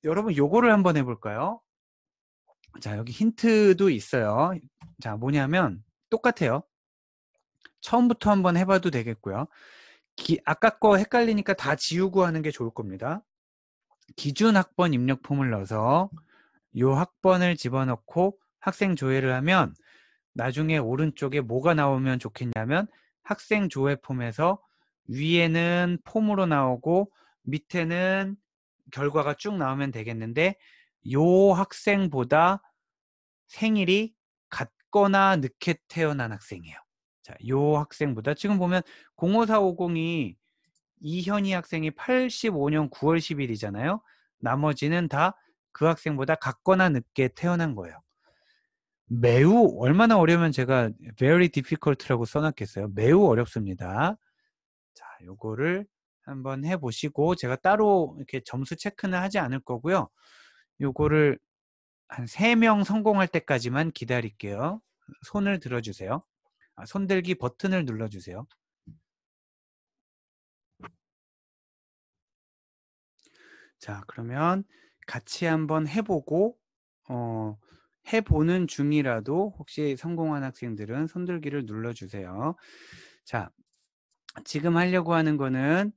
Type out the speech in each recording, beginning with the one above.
여러분 요거를 한번 해볼까요? 자, 여기 힌트도 있어요. 자, 뭐냐면 똑같아요. 처음부터 한번 해봐도 되겠고요. 아까 거 헷갈리니까 다 지우고 하는 게 좋을 겁니다. 기준 학번 입력 폼을 넣어서 요 학번을 집어넣고 학생 조회를 하면 나중에 오른쪽에 뭐가 나오면 좋겠냐면 학생 조회 폼에서 위에는 폼으로 나오고 밑에는 결과가 쭉 나오면 되겠는데 요 학생보다 생일이 같거나 늦게 태어난 학생이에요. 자, 요 학생보다 지금 보면 05450이 이현희 학생이 85년 9월 10일이잖아요. 나머지는 다 그 학생보다 같거나 늦게 태어난 거예요. 매우 얼마나 어려우면 제가 very difficult라고 써놨겠어요. 매우 어렵습니다. 자, 요거를 한번 해보시고 제가 따로 이렇게 점수 체크는 하지 않을 거고요. 요거를 한 3명 성공할 때까지만 기다릴게요. 손을 들어주세요. 손들기 버튼을 눌러주세요. 자, 그러면 같이 한번 해보고 해보는 중이라도 혹시 성공한 학생들은 손들기를 눌러주세요. 자, 지금 하려고 하는 거는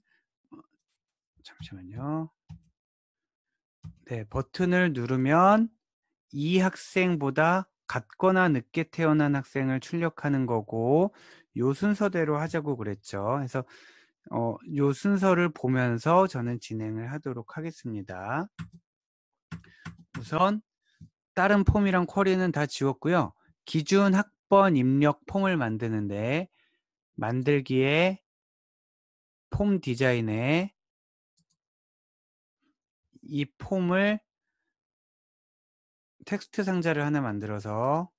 잠시만요. 네, 버튼을 누르면 이 학생보다 같거나 늦게 태어난 학생을 출력하는 거고 요 순서대로 하자고 그랬죠. 그래서 요 순서를 보면서 저는 진행을 하도록 하겠습니다. 우선 다른 폼이랑 쿼리는 다 지웠고요. 기준 학번 입력 폼을 만드는데 만들기에 폼 디자인에 이 폼을 텍스트 상자를 하나 만들어서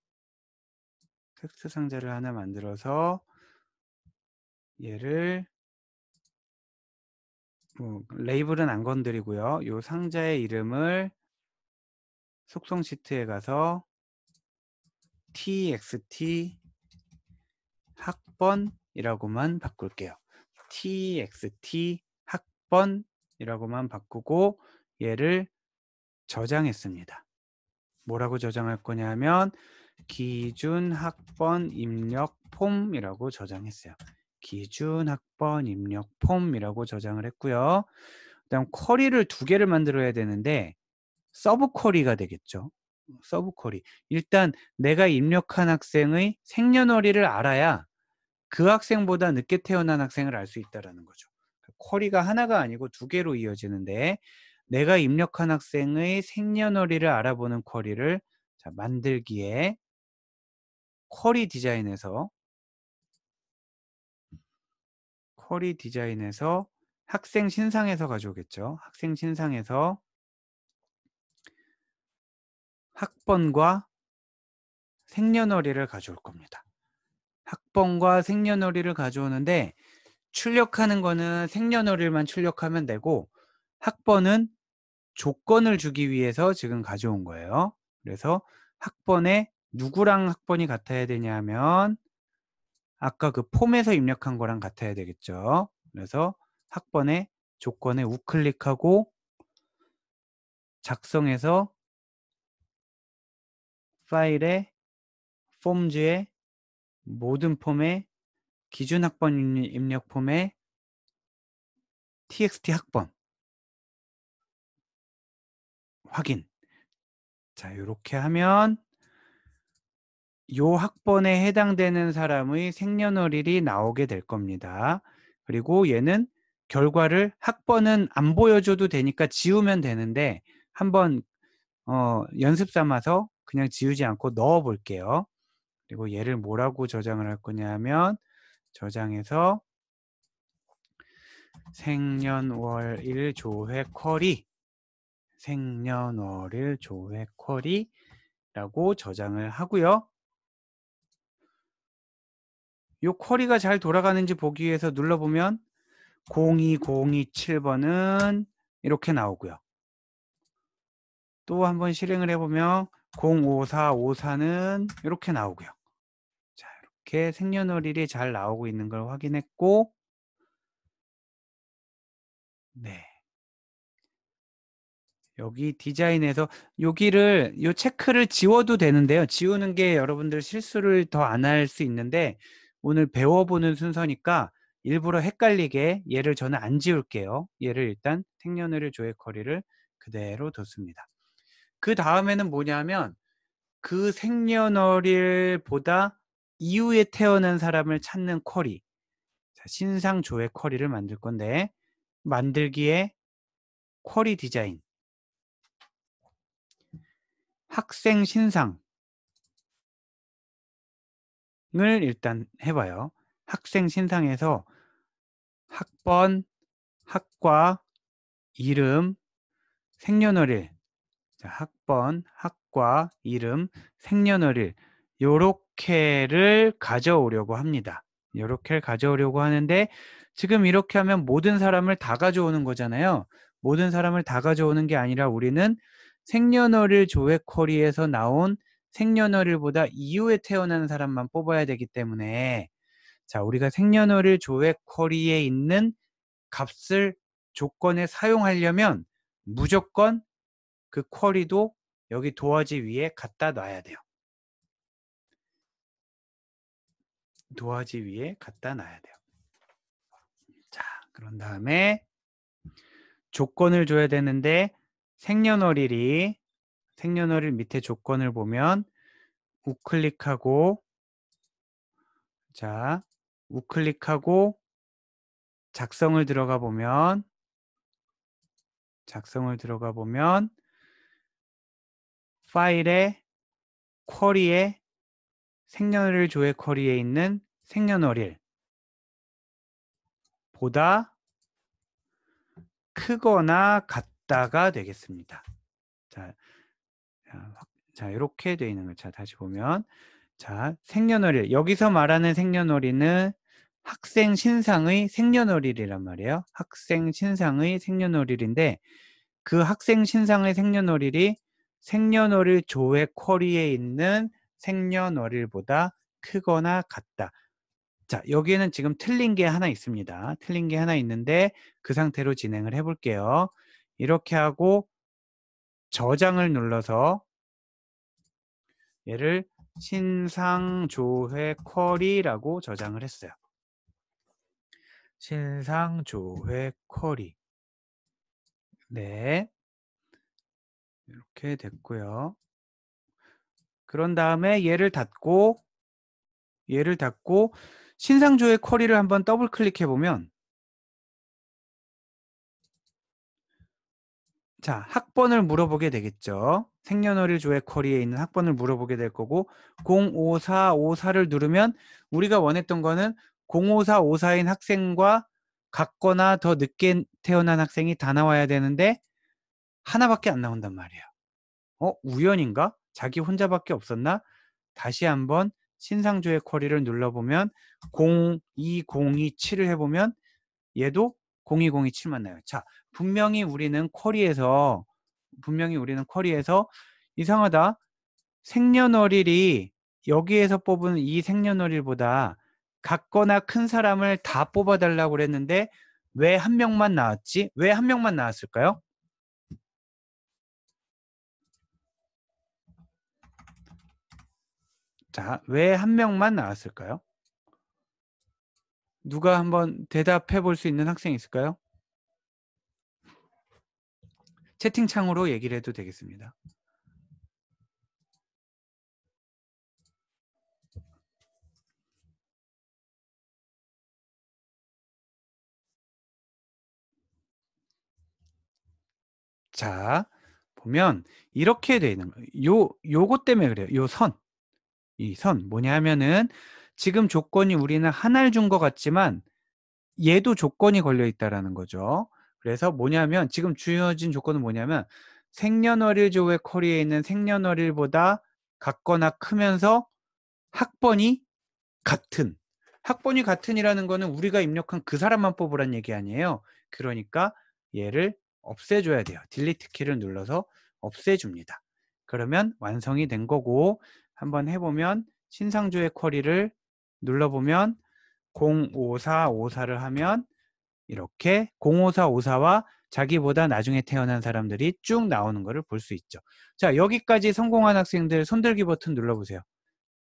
얘를 레이블은 안 건드리고요. 요 상자의 이름을 속성 시트에 가서 txt 학번이라고만 바꿀게요. txt 학번이라고만 바꾸고 얘를 저장했습니다. 뭐라고 저장할 거냐면 기준 학번 입력 폼이라고 저장했어요. 기준 학번 입력 폼이라고 저장을 했고요. 그다음 쿼리를 2개를 만들어야 되는데 서브 쿼리가 되겠죠. 서브 쿼리. 일단 내가 입력한 학생의 생년월일을 알아야 그 학생보다 늦게 태어난 학생을 알 수 있다는 거죠. 쿼리가 하나가 아니고 2개로 이어지는데 내가 입력한 학생의 생년월일을 알아보는 쿼리를 만들기에 쿼리 디자인에서 학생 신상에서 가져오겠죠. 학생 신상에서 학번과 생년월일을 가져올 겁니다. 학번과 생년월일을 가져오는데 출력하는 거는 생년월일만 출력하면 되고 학번은 조건을 주기 위해서 지금 가져온 거예요. 그래서 학번에 누구랑 학번이 같아야 되냐면 아까 그 폼에서 입력한 거랑 같아야 되겠죠. 그래서 학번에 조건에 우클릭하고 작성해서 파일에 폼즈에 모든 폼에 기준 학번 입력 폼에 txt 학번 확인. 자, 이렇게 하면 요 학번에 해당되는 사람의 생년월일이 나오게 될 겁니다. 그리고 얘는 결과를 학번은 안 보여줘도 되니까 지우면 되는데 한번 연습 삼아서 그냥 지우지 않고 넣어 볼게요. 그리고 얘를 뭐라고 저장을 할 거냐면 저장해서 생년월일 조회 쿼리 생년월일 조회 쿼리라고 저장을 하고요. 요 쿼리가 잘 돌아가는지 보기 위해서 눌러보면 02027번은 이렇게 나오고요. 또 한번 실행을 해보면 05454는 이렇게 나오고요. 자, 이렇게 생년월일이 잘 나오고 있는 걸 확인했고 네, 여기 디자인에서 여기를 요 체크를 지워도 되는데요. 지우는 게 여러분들 실수를 더 안 할 수 있는데 오늘 배워보는 순서니까 일부러 헷갈리게 얘를 저는 안 지울게요. 얘를 일단 생년월일 조회 쿼리를 그대로 뒀습니다. 그 다음에는 뭐냐면 그 생년월일보다 이후에 태어난 사람을 찾는 쿼리. 자, 신상 조회 쿼리를 만들 건데 만들기에 쿼리 디자인 학생 신상을 일단 해봐요. 학생 신상에서 학번, 학과, 이름, 생년월일. 자, 학번, 학과, 이름, 생년월일 요렇게를 가져오려고 합니다. 요렇게를 가져오려고 하는데 지금 이렇게 하면 모든 사람을 다 가져오는 거잖아요. 모든 사람을 다 가져오는 게 아니라 우리는 생년월일 조회 쿼리에서 나온 생년월일보다 이후에 태어난 사람만 뽑아야 되기 때문에 자, 우리가 생년월일 조회 쿼리에 있는 값을 조건에 사용하려면 무조건 그 쿼리도 여기 도화지 위에 갖다 놔야 돼요. 도화지 위에 갖다 놔야 돼요. 자, 그런 다음에 조건을 줘야 되는데 생년월일 밑에 조건을 보면 우클릭하고 자, 우클릭하고 작성을 들어가 보면 파일에 쿼리에 생년월일 조회 쿼리에 있는 생년월일 보다 크거나 같다가 되겠습니다. 자, 이렇게 되어 있는 거. 자, 다시 보면 자, 생년월일. 여기서 말하는 생년월일은 학생 신상의 생년월일이란 말이에요. 학생 신상의 생년월일인데 그 학생 신상의 생년월일이 생년월일 조회 쿼리에 있는 생년월일보다 크거나 같다. 자, 여기에는 지금 틀린 게 하나 있습니다. 틀린 게 하나 있는데 그 상태로 진행을 해 볼게요. 이렇게 하고 저장을 눌러서 얘를 신상조회 쿼리라고 저장을 했어요. 신상조회 쿼리. 네. 이렇게 됐고요. 그런 다음에 얘를 닫고 신상조회 쿼리를 한번 더블 클릭해 보면 자, 학번을 물어보게 되겠죠. 생년월일 조회 쿼리에 있는 학번을 물어보게 될 거고 05454를 누르면 우리가 원했던 거는 05454인 학생과 같거나 더 늦게 태어난 학생이 다 나와야 되는데 하나밖에 안 나온단 말이에요. 우연인가? 자기 혼자밖에 없었나? 다시 한번 신상조회 쿼리를 눌러보면 02027을 해보면 얘도 02027만 나요. 자, 분명히 우리는 쿼리에서 이상하다. 생년월일이 여기에서 뽑은 이 생년월일보다 같거나 큰 사람을 다 뽑아달라고 그랬는데 왜 한 명만 나왔지? 왜 한 명만 나왔을까요? 자, 왜 한 명만 나왔을까요? 누가 한번 대답해 볼 수 있는 학생이 있을까요? 채팅창으로 얘기를 해도 되겠습니다. 자, 보면 이렇게 돼 있는 거예요. 요것 때문에 그래요. 이 선 뭐냐 하면은 지금 조건이 우리는 하나를 준 것 같지만 얘도 조건이 걸려 있다라는 거죠. 그래서 뭐냐면 지금 주어진 조건은 뭐냐면 생년월일 조회 쿼리에 있는 생년월일보다 같거나 크면서 학번이 학번이 같은이라는 거는 우리가 입력한 그 사람만 뽑으란 얘기 아니에요. 그러니까 얘를 없애줘야 돼요. 딜리트 키를 눌러서 없애줍니다. 그러면 완성이 된 거고 한번 해보면 신상조회 쿼리를 눌러보면 05454를 하면 이렇게 05454와 자기보다 나중에 태어난 사람들이 쭉 나오는 것을 볼 수 있죠. 자, 여기까지 성공한 학생들 손들기 버튼 눌러보세요.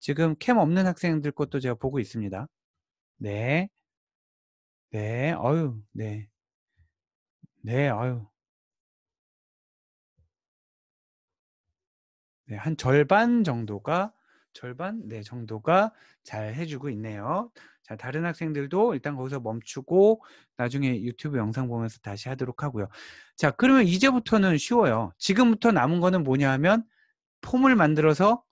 지금 캠 없는 학생들 것도 제가 보고 있습니다. 네, 네, 어유, 네, 네, 어유, 네, 한 절반 정도가 네, 정도가 잘 해주고 있네요. 자, 다른 학생들도 일단 거기서 멈추고 나중에 유튜브 영상 보면서 다시 하도록 하고요. 자, 그러면 이제부터는 쉬워요. 지금부터 남은 거는 뭐냐 하면 폼을 만들어서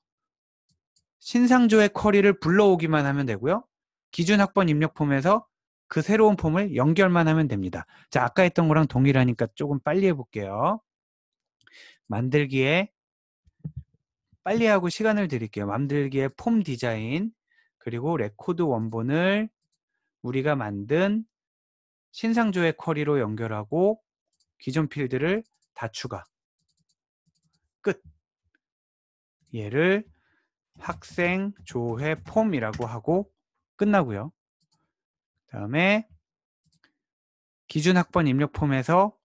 신상조의 쿼리를 불러오기만 하면 되고요. 기준 학번 입력 폼에서 그 새로운 폼을 연결만 하면 됩니다. 자, 아까 했던 거랑 동일하니까 조금 빨리 해볼게요. 만들기에 빨리 하고 시간을 드릴게요. 만들기에 폼 디자인, 그리고 레코드 원본을 우리가 만든 신상조의 쿼리로 연결하고 기존 필드를 다 추가. 끝. 얘를 학생 조회 폼이라고 하고 끝나고요. 다음에 기준 학번 입력 폼에서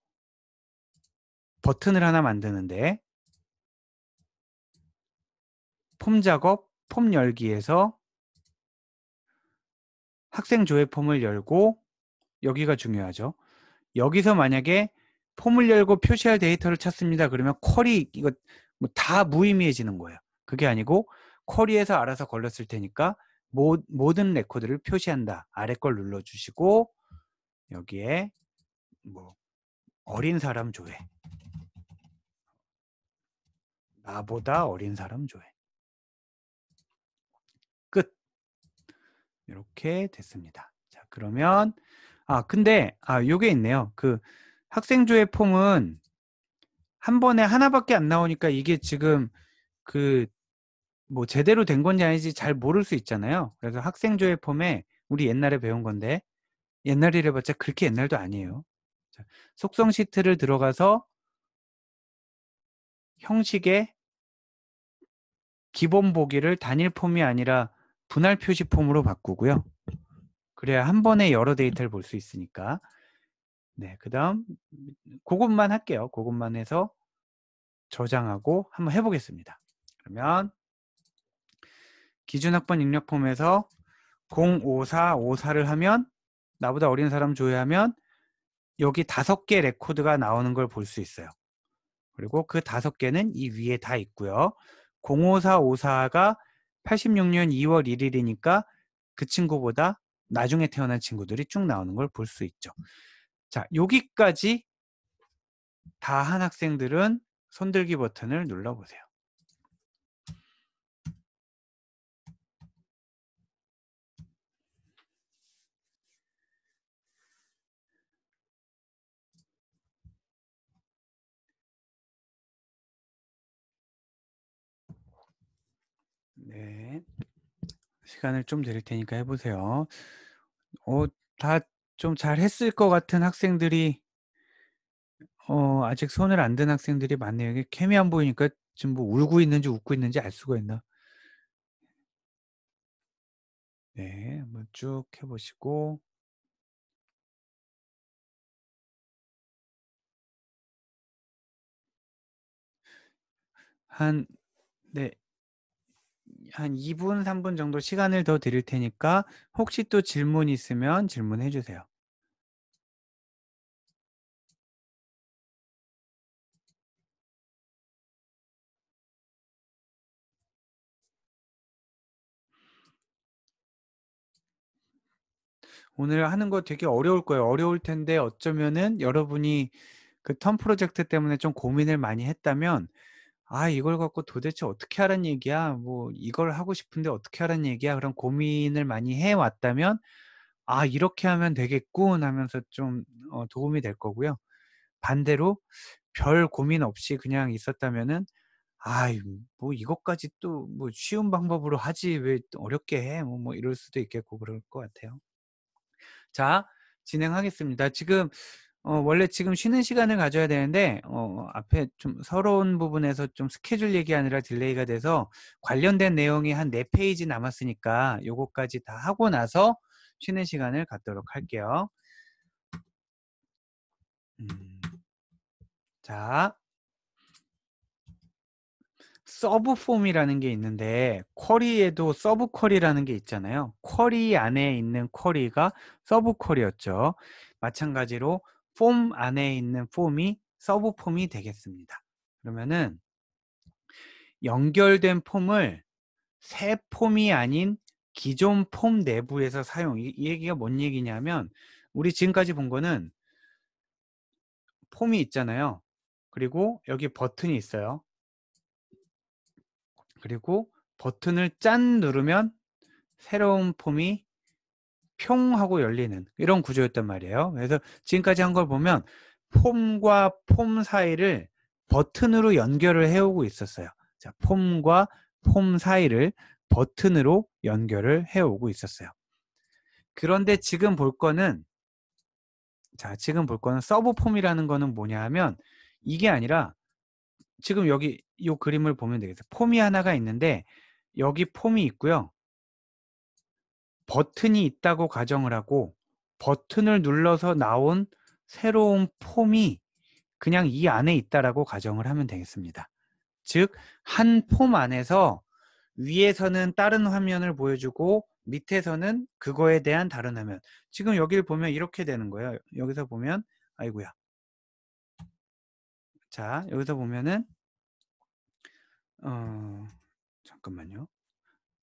버튼을 하나 만드는데 폼 작업, 폼 열기에서 학생 조회 폼을 열고 여기가 중요하죠. 여기서 만약에 폼을 열고 표시할 데이터를 찾습니다. 그러면 쿼리 이거 뭐 다 무의미해지는 거예요. 그게 아니고 쿼리에서 알아서 걸렸을 테니까 모든 레코드를 표시한다. 아래 걸 눌러주시고 여기에 뭐 어린 사람 조회, 나보다 어린 사람 조회. 끝. 이렇게 됐습니다. 자, 그러면 근데 요게 있네요. 그 학생조회 폼은 한 번에 하나밖에 안 나오니까 이게 지금 그 뭐 제대로 된 건지 아닌지 잘 모를 수 있잖아요. 그래서 학생조회 폼에 우리 옛날에 배운 건데 옛날이래 봤자 그렇게 옛날도 아니에요. 자, 속성 시트를 들어가서 형식의 기본 보기를 단일 폼이 아니라 분할 표시 폼으로 바꾸고요. 그래야 한 번에 여러 데이터를 볼 수 있으니까. 네, 그 다음 그것만 할게요. 그것만 해서 저장하고 한번 해보겠습니다. 그러면 기준 학번 입력 폼에서 05454를 하면 나보다 어린 사람 조회하면 여기 5개 레코드가 나오는 걸 볼 수 있어요. 그리고 그 5개는 이 위에 다 있고요. 05454가 86년 2월 1일이니까 그 친구보다 나중에 태어난 친구들이 쭉 나오는 걸 볼 수 있죠. 자, 여기까지 다 한 학생들은 손들기 버튼을 눌러보세요. 네, 시간을 좀 드릴 테니까 해보세요. 다 좀 잘 했을 것 같은 학생들이 아직 손을 안 든 학생들이 많네요. 이게 캠이 안 보이니까 지금 뭐 울고 있는지 웃고 있는지 알 수가 있나? 네, 한번 쭉 해보시고 한, 네, 한 2분, 3분 정도 시간을 더 드릴 테니까 혹시 또 질문 있으면 질문해 주세요. 오늘 하는 거 되게 어려울 거예요. 어려울 텐데 어쩌면은 여러분이 그 텀 프로젝트 때문에 좀 고민을 많이 했다면 이걸 갖고 도대체 어떻게 하란 얘기야? 뭐 이걸 하고 싶은데 어떻게 하란 얘기야? 그런 고민을 많이 해왔다면 이렇게 하면 되겠군 하면서 좀 도움이 될 거고요. 반대로 별 고민 없이 그냥 있었다면은 뭐 이것까지 또 뭐 쉬운 방법으로 하지 왜 어렵게 해? 뭐 이럴 수도 있겠고 그럴 것 같아요. 자, 진행하겠습니다. 지금 원래 지금 쉬는 시간을 가져야 되는데 앞에 좀 서러운 부분에서 좀 스케줄 얘기하느라 딜레이가 돼서 관련된 내용이 한 4페이지 남았으니까 요거까지 다 하고 나서 쉬는 시간을 갖도록 할게요. 자, 서브 폼이라는 게 있는데 쿼리에도 서브 쿼리라는 게 있잖아요. 쿼리 안에 있는 쿼리가 서브 쿼리였죠. 마찬가지로 폼 안에 있는 폼이 서브 폼이 되겠습니다. 그러면은 연결된 폼을 새 폼이 아닌 기존 폼 내부에서 사용. 이 얘기가 뭔 얘기냐면 우리 지금까지 본 거는 폼이 있잖아요. 그리고 여기 버튼이 있어요. 그리고 버튼을 짠 누르면 새로운 폼이 평 하고 열리는 이런 구조였단 말이에요. 그래서 지금까지 한 걸 보면 폼과 폼 사이를 버튼으로 연결을 해오고 있었어요. 자, 폼과 폼 사이를 버튼으로 연결을 해오고 있었어요. 그런데 지금 볼 거는 서브 폼이라는 거는 뭐냐 하면 이게 아니라 지금 여기 이 그림을 보면 되겠어요. 폼이 하나가 있는데 여기 폼이 있고요. 버튼이 있다고 가정을 하고 버튼을 눌러서 나온 새로운 폼이 그냥 이 안에 있다라고 가정을 하면 되겠습니다. 즉, 한 폼 안에서 위에서는 다른 화면을 보여주고 밑에서는 그거에 대한 다른 화면. 지금 여기를 보면 이렇게 되는 거예요. 여기서 보면 아이고야. 자, 여기서 보면은 잠깐만요.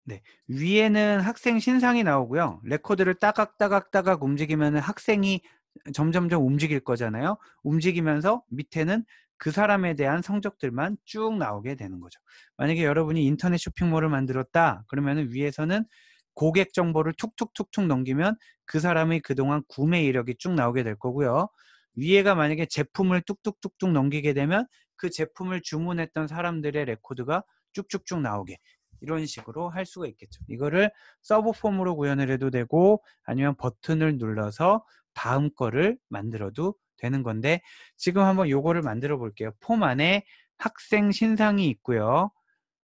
네, 위에는 학생 신상이 나오고요. 레코드를 따각따각따각 움직이면 학생이 점점점 움직일 거잖아요. 움직이면서 밑에는 그 사람에 대한 성적들만 쭉 나오게 되는 거죠. 만약에 여러분이 인터넷 쇼핑몰을 만들었다 그러면 위에서는 고객 정보를 툭툭툭툭 넘기면 그 사람의 그동안 구매 이력이 쭉 나오게 될 거고요. 위에가 만약에 제품을 뚝뚝뚝뚝 넘기게 되면 그 제품을 주문했던 사람들의 레코드가 쭉쭉쭉 나오게, 이런 식으로 할 수가 있겠죠. 이거를 서브 폼으로 구현을 해도 되고 아니면 버튼을 눌러서 다음 거를 만들어도 되는 건데 지금 한번 요거를 만들어 볼게요. 폼 안에 학생 신상이 있고요.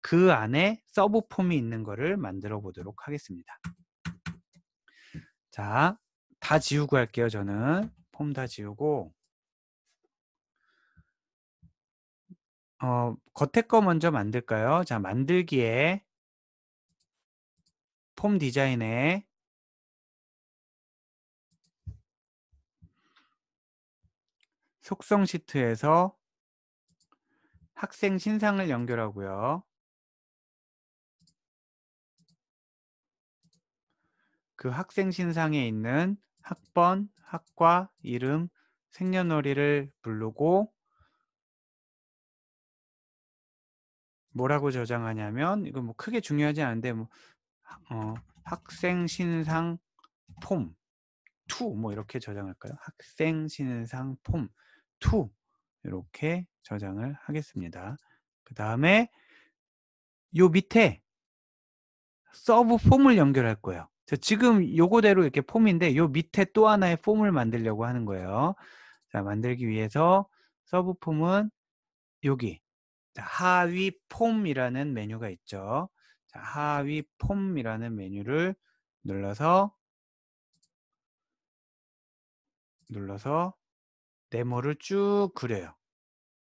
그 안에 서브 폼이 있는 거를 만들어 보도록 하겠습니다. 자, 다 지우고 할게요. 저는 폼 다 지우고 겉에 거 먼저 만들까요? 자, 만들기에 폼 디자인에 속성 시트에서 학생 신상을 연결하고요. 그 학생 신상에 있는 학번, 학과, 이름, 생년월일을 부르고 뭐라고 저장하냐면 이거 뭐 크게 중요하지 않은데 뭐 학생 신상 폼 2 뭐 이렇게 저장할까요? 학생 신상 폼 2 이렇게 저장을 하겠습니다. 그 다음에 요 밑에 서브 폼을 연결할 거예요. 지금 요거대로 이렇게 폼인데 요 밑에 또 하나의 폼을 만들려고 하는 거예요. 자, 만들기 위해서 서브 폼은 여기 하위 폼이라는 메뉴가 있죠. 자, 하위 폼이라는 메뉴를 눌러서 네모를 쭉 그려요.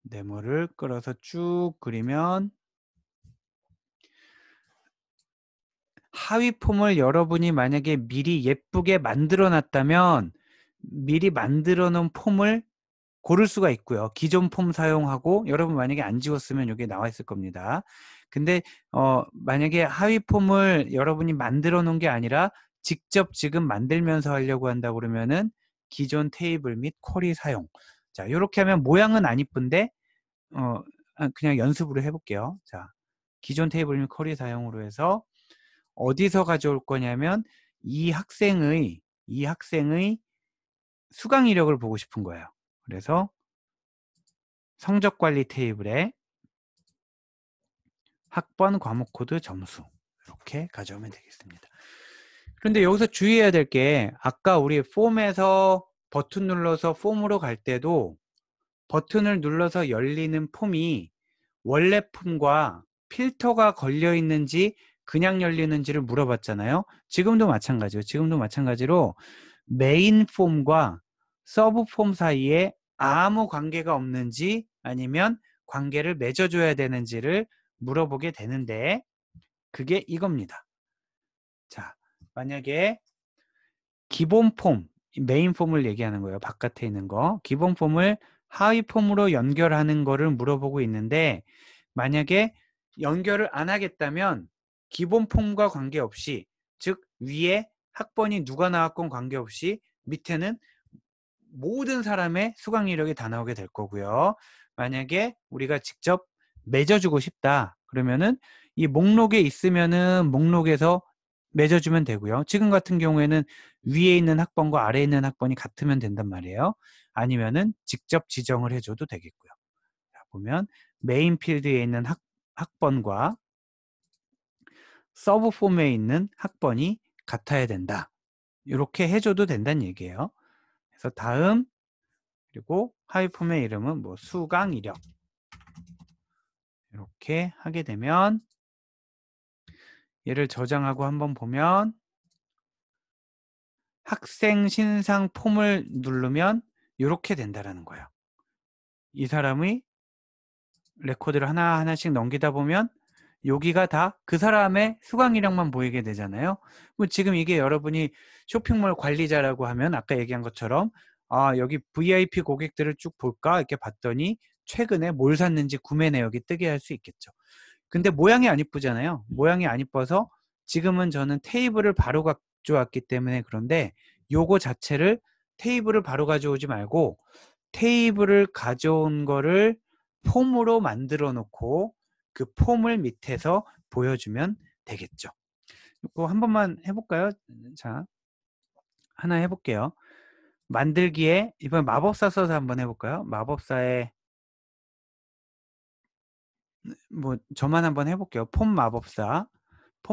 네모를 끌어서 쭉 그리면 하위 폼을 여러분이 만약에 미리 예쁘게 만들어 놨다면 미리 만들어 놓은 폼을 고를 수가 있고요. 기존 폼 사용하고 여러분 만약에 안 지웠으면 여기 나와 있을 겁니다. 근데 만약에 하위 폼을 여러분이 만들어 놓은 게 아니라 직접 지금 만들면서 하려고 한다 그러면은 기존 테이블 및 쿼리 사용. 자, 이렇게 하면 모양은 안 이쁜데 그냥 연습으로 해볼게요. 자, 기존 테이블 및 쿼리 사용으로 해서 어디서 가져올 거냐면 이 학생의 수강 이력을 보고 싶은 거예요. 그래서 성적관리 테이블에 학번, 과목 코드, 점수 이렇게 가져오면 되겠습니다. 그런데 여기서 주의해야 될 게 아까 우리 폼에서 버튼 눌러서 폼으로 갈 때도 버튼을 눌러서 열리는 폼이 원래 폼과 필터가 걸려 있는지 그냥 열리는지를 물어봤잖아요. 지금도 마찬가지로 메인 폼과 서브 폼 사이에 아무 관계가 없는지 아니면 관계를 맺어줘야 되는지를 물어보게 되는데 그게 이겁니다. 자, 만약에 기본 폼, 메인 폼을 얘기하는 거예요. 바깥에 있는 거. 기본 폼을 하위 폼으로 연결하는 거를 물어보고 있는데 만약에 연결을 안 하겠다면 기본 폼과 관계없이 즉 위에 학번이 누가 나왔건 관계없이 밑에는 모든 사람의 수강 이력이 다 나오게 될 거고요. 만약에 우리가 직접 맺어주고 싶다 그러면은 이 목록에 있으면은 목록에서 맺어주면 되고요. 지금 같은 경우에는 위에 있는 학번과 아래에 있는 학번이 같으면 된단 말이에요. 아니면은 직접 지정을 해줘도 되겠고요. 자, 보면 메인 필드에 있는 학번과 서브 폼에 있는 학번이 같아야 된다. 이렇게 해줘도 된다는 얘기예요. 그래서 다음 그리고 하위 폼의 이름은 뭐 수강 이력 이렇게 하게 되면 얘를 저장하고 한번 보면 학생 신상 폼을 누르면 이렇게 된다라는 거예요. 이 사람의 레코드를 하나하나씩 넘기다 보면 여기가 다 그 사람의 수강 이력만 보이게 되잖아요. 지금 이게 여러분이 쇼핑몰 관리자라고 하면 아까 얘기한 것처럼 아 여기 VIP 고객들을 쭉 볼까 이렇게 봤더니 최근에 뭘 샀는지 구매 내역이 뜨게 할 수 있겠죠. 근데 모양이 안 이쁘잖아요. 모양이 안 이뻐서 지금은 저는 테이블을 바로 가져왔기 때문에 그런데 요거 자체를 테이블을 바로 가져오지 말고 테이블을 가져온 거를 폼으로 만들어 놓고 그 폼을 밑에서 보여주면 되겠죠. 이거 한 번만 해볼까요? 자, 하나 해볼게요. 만들기에 이번 마법사 써서 한번 해볼까요? 마법사에 뭐 저만 한번 해볼게요. 폼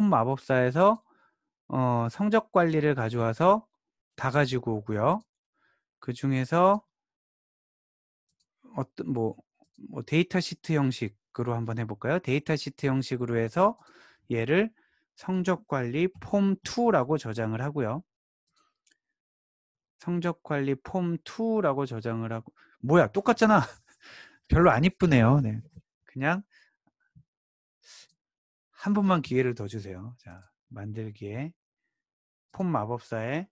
마법사에서 성적 관리를 가져와서 다 가지고 오고요. 그 중에서 어떤 뭐 데이터 시트 형식으로 한번 해볼까요? 데이터 시트 형식으로 해서 얘를 성적 관리 폼 2라고 저장을 하고요. 성적 관리 폼 2라고 저장을 하고 뭐야 똑같잖아. 별로 안 이쁘네요. 네. 그냥 한 번만 기회를 더 주세요. 자, 만들기에 폼 마법사의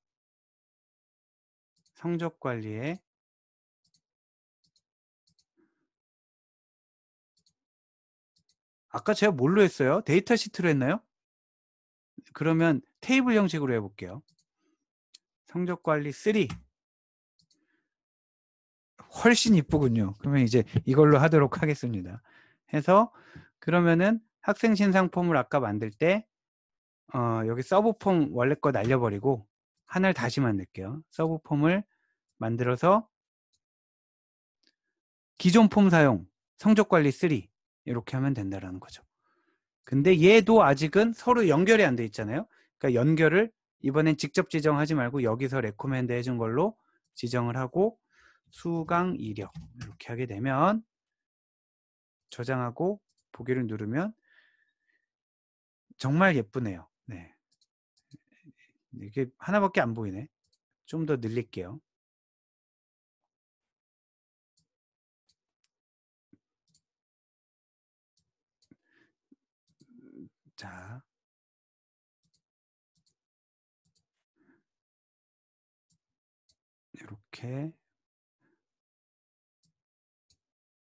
성적 관리에 아까 제가 뭘로 했어요? 데이터 시트로 했나요? 그러면 테이블 형식으로 해볼게요. 성적 관리 3 훨씬 이쁘군요. 그러면 이제 이걸로 하도록 하겠습니다. 해서 그러면은 학생 신상 폼을 아까 만들 때 여기 서브 폼 원래 거 날려버리고 하나를 다시 만들게요. 서브 폼을 만들어서 기존 폼 사용 성적 관리 3 이렇게 하면 된다라는 거죠. 근데 얘도 아직은 서로 연결이 안 돼 있잖아요. 그러니까 연결을 이번엔 직접 지정하지 말고 여기서 레코멘드 해준 걸로 지정을 하고 수강 이력 이렇게 하게 되면 저장하고 보기를 누르면 정말 예쁘네요. 네. 이게 하나밖에 안 보이네. 좀 더 늘릴게요. 자, 이렇게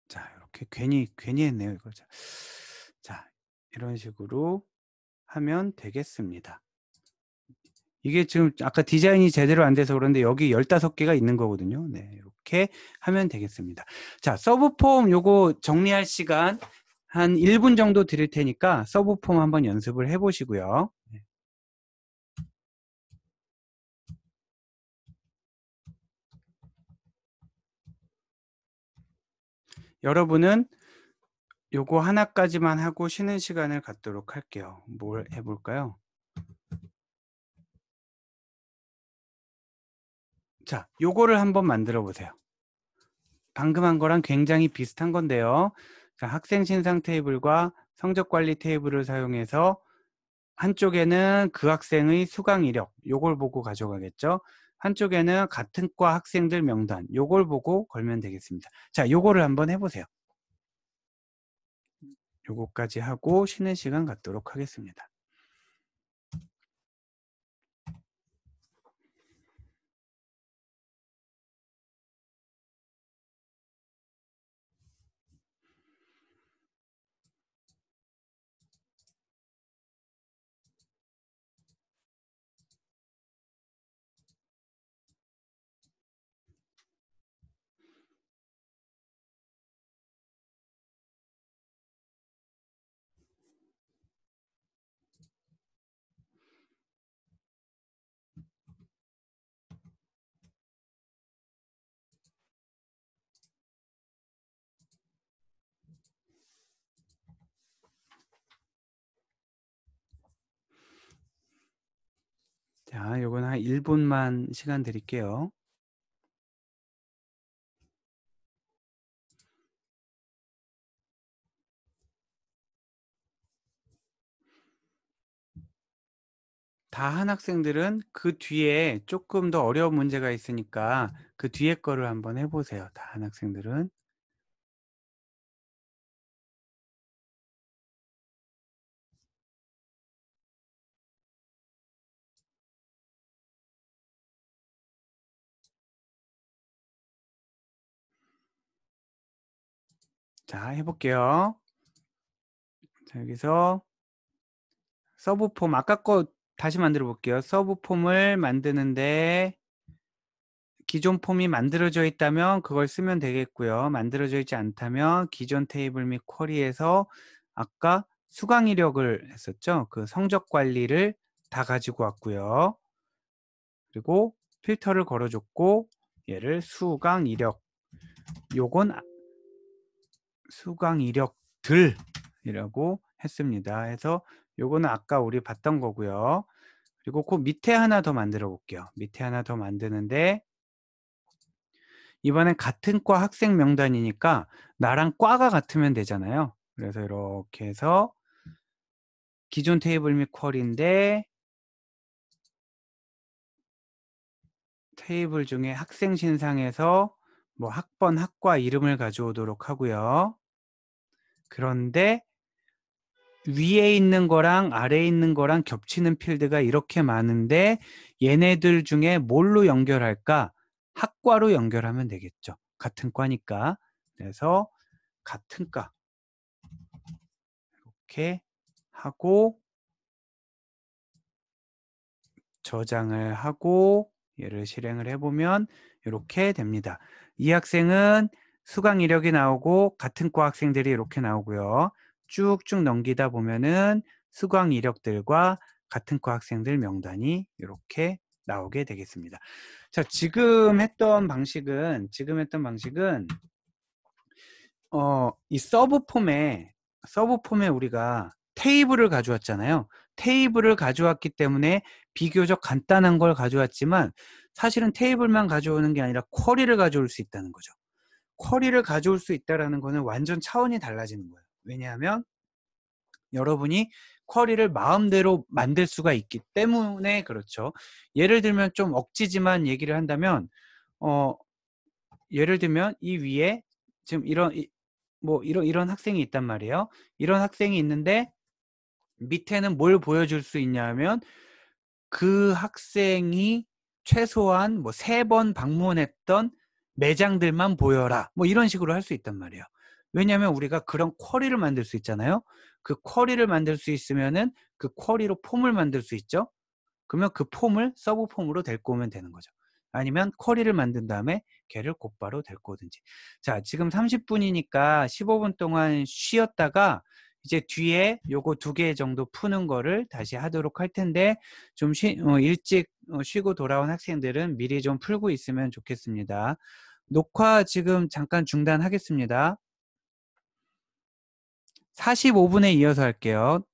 자 이렇게 괜히 했네요 이걸. 자 이런 식으로 하면 되겠습니다. 이게 지금 아까 디자인이 제대로 안 돼서 그런데 여기 15개가 있는 거거든요. 네, 이렇게 하면 되겠습니다. 자, 서브폼 요거 정리할 시간 한 1분 정도 드릴 테니까 서브폼 한번 연습을 해 보시고요. 여러분은 요거 하나까지만 하고 쉬는 시간을 갖도록 할게요. 뭘 해볼까요? 자, 요거를 한번 만들어 보세요. 방금 한 거랑 굉장히 비슷한 건데요. 자, 학생 신상 테이블과 성적 관리 테이블을 사용해서 한쪽에는 그 학생의 수강 이력 요걸 보고 가져가겠죠. 한쪽에는 같은 과 학생들 명단, 요걸 보고 걸면 되겠습니다. 자, 요거를 한번 해보세요. 요거까지 하고 쉬는 시간 갖도록 하겠습니다. 자, 요건 한 1분만 시간 드릴게요. 다 한 학생들은 그 뒤에 조금 더 어려운 문제가 있으니까 그 뒤에 거를 한번 해보세요. 다 한 학생들은. 자, 해볼게요. 자, 여기서 서브폼, 아까 거 다시 만들어 볼게요. 서브폼을 만드는데 기존 폼이 만들어져 있다면 그걸 쓰면 되겠고요. 만들어져 있지 않다면 기존 테이블 및 쿼리에서 아까 수강 이력을 했었죠. 그 성적 관리를 다 가지고 왔고요. 그리고 필터를 걸어줬고 얘를 수강 이력, 요건 수강 이력들이라고 했습니다. 해서 요거는 아까 우리 봤던 거고요. 그리고 그 밑에 하나 더 만들어 볼게요. 밑에 하나 더 만드는데 이번엔 같은 과 학생 명단이니까 나랑 과가 같으면 되잖아요. 그래서 이렇게 해서 기존 테이블 및 쿼리인데 테이블 중에 학생 신상에서 뭐 학번, 학과 이름을 가져오도록 하고요. 그런데 위에 있는 거랑 아래에 있는 거랑 겹치는 필드가 이렇게 많은데 얘네들 중에 뭘로 연결할까? 학과로 연결하면 되겠죠. 같은 과니까. 그래서 같은 과 이렇게 하고 저장을 하고 얘를 실행을 해보면 이렇게 됩니다. 이 학생은 수강 이력이 나오고 같은 과 학생들이 이렇게 나오고요. 쭉쭉 넘기다 보면은 수강 이력들과 같은 과 학생들 명단이 이렇게 나오게 되겠습니다. 자, 지금 했던 방식은 이 서브폼에 우리가 테이블을 가져왔잖아요. 테이블을 가져왔기 때문에 비교적 간단한 걸 가져왔지만 사실은 테이블만 가져오는 게 아니라 쿼리를 가져올 수 있다는 거죠. 쿼리를 가져올 수 있다는 거는 완전 차원이 달라지는 거예요. 왜냐하면 여러분이 쿼리를 마음대로 만들 수가 있기 때문에 그렇죠. 예를 들면 좀 억지지만 얘기를 한다면 예를 들면 이 위에 지금 이런 학생이 있단 말이에요. 이런 학생이 있는데 밑에는 뭘 보여줄 수 있냐면 그 학생이 최소한 뭐 3번 방문했던 매장들만 보여라. 뭐 이런 식으로 할 수 있단 말이에요. 왜냐하면 우리가 그런 쿼리를 만들 수 있잖아요. 그 쿼리를 만들 수 있으면은 그 쿼리로 폼을 만들 수 있죠. 그러면 그 폼을 서브 폼으로 데리고 오면 되는 거죠. 아니면 쿼리를 만든 다음에 걔를 곧바로 데리고 오든지. 자, 지금 30분이니까 15분 동안 쉬었다가 이제 뒤에 요거 2개 정도 푸는 거를 다시 하도록 할 텐데 좀 일찍 쉬고 돌아온 학생들은 미리 좀 풀고 있으면 좋겠습니다. 녹화 지금 잠깐 중단하겠습니다. 45분에 이어서 할게요.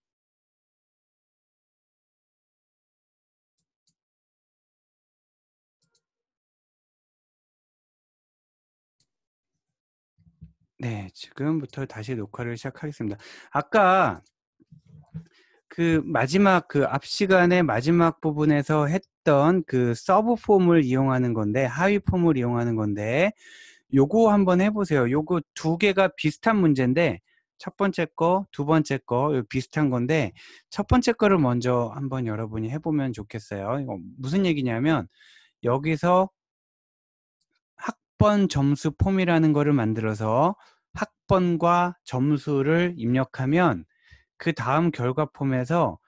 네, 지금부터 다시 녹화를 시작하겠습니다. 아까 그 앞 시간에 마지막 부분에서 했던 그 서브 폼을 이용하는 건데, 하위 폼을 이용하는 건데, 요거 한번 해보세요. 요거 두 개가 비슷한 문제인데, 첫 번째 거, 두 번째 거 비슷한 건데, 첫 번째 거를 먼저 한번 여러분이 해보면 좋겠어요. 이거 무슨 얘기냐면, 여기서 학번 점수 폼이라는 거를 만들어서 학번과 점수를 입력하면 그 다음 결과 폼에서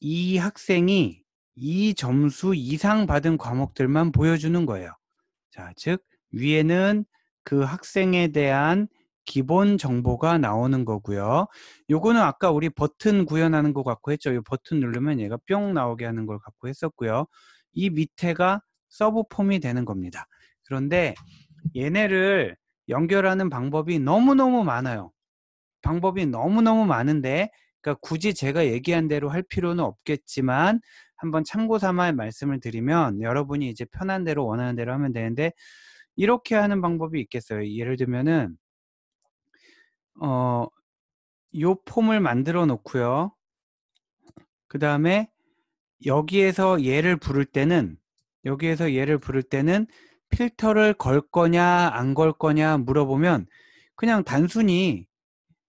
이 학생이 이 점수 이상 받은 과목들만 보여주는 거예요. 자, 즉 위에는 그 학생에 대한 기본 정보가 나오는 거고요. 요거는 아까 우리 버튼 구현하는 거 갖고 했죠. 이 버튼 누르면 얘가 뿅 나오게 하는 걸 갖고 했었고요. 이 밑에가 서브 폼이 되는 겁니다. 그런데 얘네를 연결하는 방법이 너무너무 많아요. 방법이 너무너무 많은데, 그러니까 굳이 제가 얘기한 대로 할 필요는 없겠지만 한번 참고 삼아 말씀을 드리면 여러분이 이제 편한 대로 원하는 대로 하면 되는데, 이렇게 하는 방법이 있겠어요. 예를 들면은 요 폼을 만들어 놓고요. 그 다음에 여기에서 얘를 부를 때는 필터를 걸 거냐 안 걸 거냐 물어보면 그냥 단순히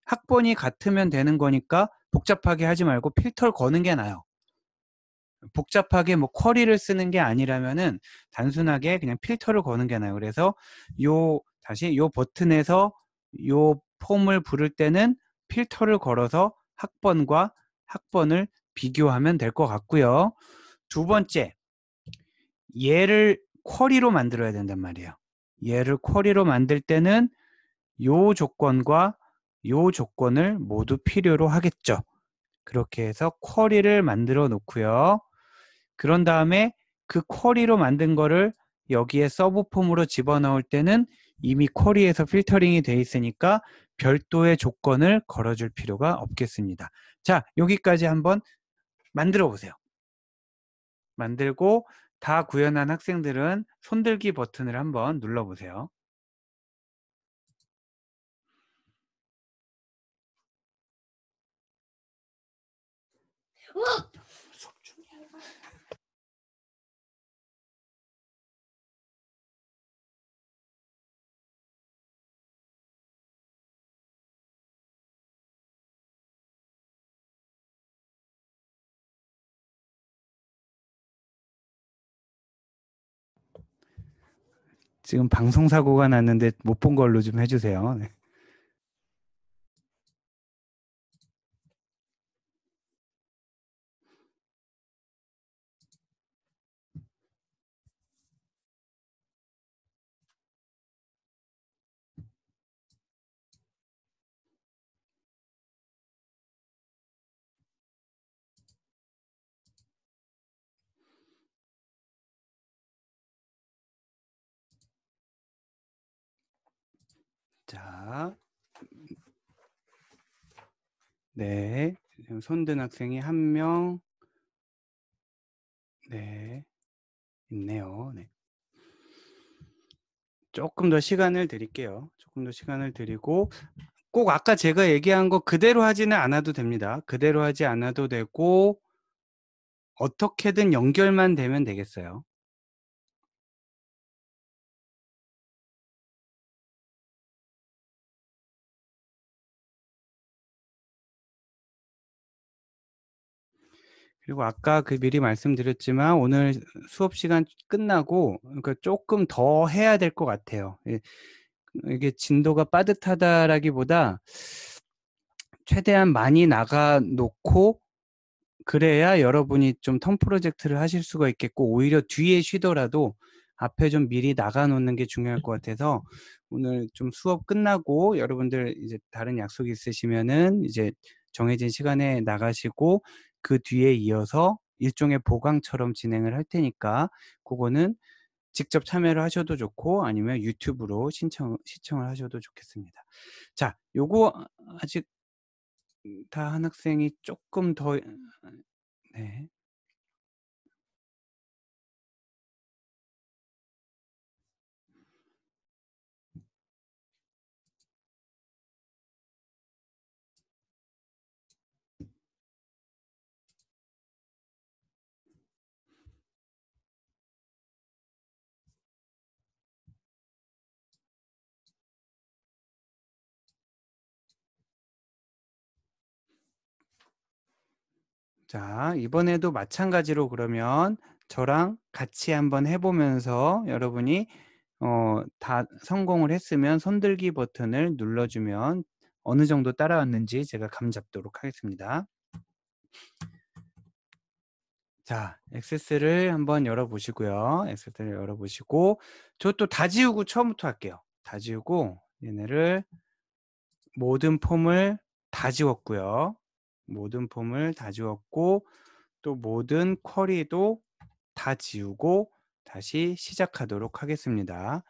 학번이 같으면 되는 거니까 복잡하게 하지 말고 필터를 거는 게 나아요. 복잡하게 뭐 쿼리를 쓰는 게 아니라면은 단순하게 그냥 필터를 거는 게 나아요. 그래서 다시 요 버튼에서 요 폼을 부를 때는 필터를 걸어서 학번과 학번을 비교하면 될 것 같고요. 두 번째, 얘를 쿼리로 만들어야 된단 말이에요. 얘를 쿼리로 만들 때는 요 조건과 요 조건을 모두 필요로 하겠죠. 그렇게 해서 쿼리를 만들어 놓고요. 그런 다음에 그 쿼리로 만든 거를 여기에 서브 폼으로 집어넣을 때는 이미 쿼리에서 필터링이 돼 있으니까 별도의 조건을 걸어줄 필요가 없겠습니다. 자, 여기까지 한번 만들어 보세요. 만들고 다 구현한 학생들은 손들기 버튼을 한번 눌러 보세요. 지금 방송사고가 났는데 못 본 걸로 좀 해주세요. 네. 자, 네. 손든 학생이 한 명, 네, 있네요. 네. 조금 더 시간을 드릴게요. 조금 더 시간을 드리고, 꼭 아까 제가 얘기한 거 그대로 하지는 않아도 됩니다. 그대로 하지 않아도 되고, 어떻게든 연결만 되면 되겠어요. 그리고 아까 그 미리 말씀드렸지만 오늘 수업 시간 끝나고 그러니까 조금 더 해야 될 것 같아요. 이게 진도가 빠듯하다라기보다 최대한 많이 나가 놓고 그래야 여러분이 좀 텀 프로젝트를 하실 수가 있겠고 오히려 뒤에 쉬더라도 앞에 좀 미리 나가 놓는 게 중요할 것 같아서 오늘 좀 수업 끝나고 여러분들 이제 다른 약속 있으시면은 이제 정해진 시간에 나가시고 그 뒤에 이어서 일종의 보강처럼 진행을 할 테니까 그거는 직접 참여를 하셔도 좋고 아니면 유튜브로 시청을 하셔도 좋겠습니다. 자, 요거 아직 다 한 학생이 조금 더 네. 자, 이번에도 마찬가지로 그러면 저랑 같이 한번 해보면서 여러분이 다 성공을 했으면 손들기 버튼을 눌러주면 어느 정도 따라왔는지 제가 감 잡도록 하겠습니다. 자, 액세스를 한번 열어보시고요. 액세스를 열어보시고 저 또 다 지우고 처음부터 할게요. 다 지우고 얘네를 모든 폼을 다 지웠고요. 모든 폼을 다 지웠고 또 모든 쿼리도 다 지우고 다시 시작하도록 하겠습니다.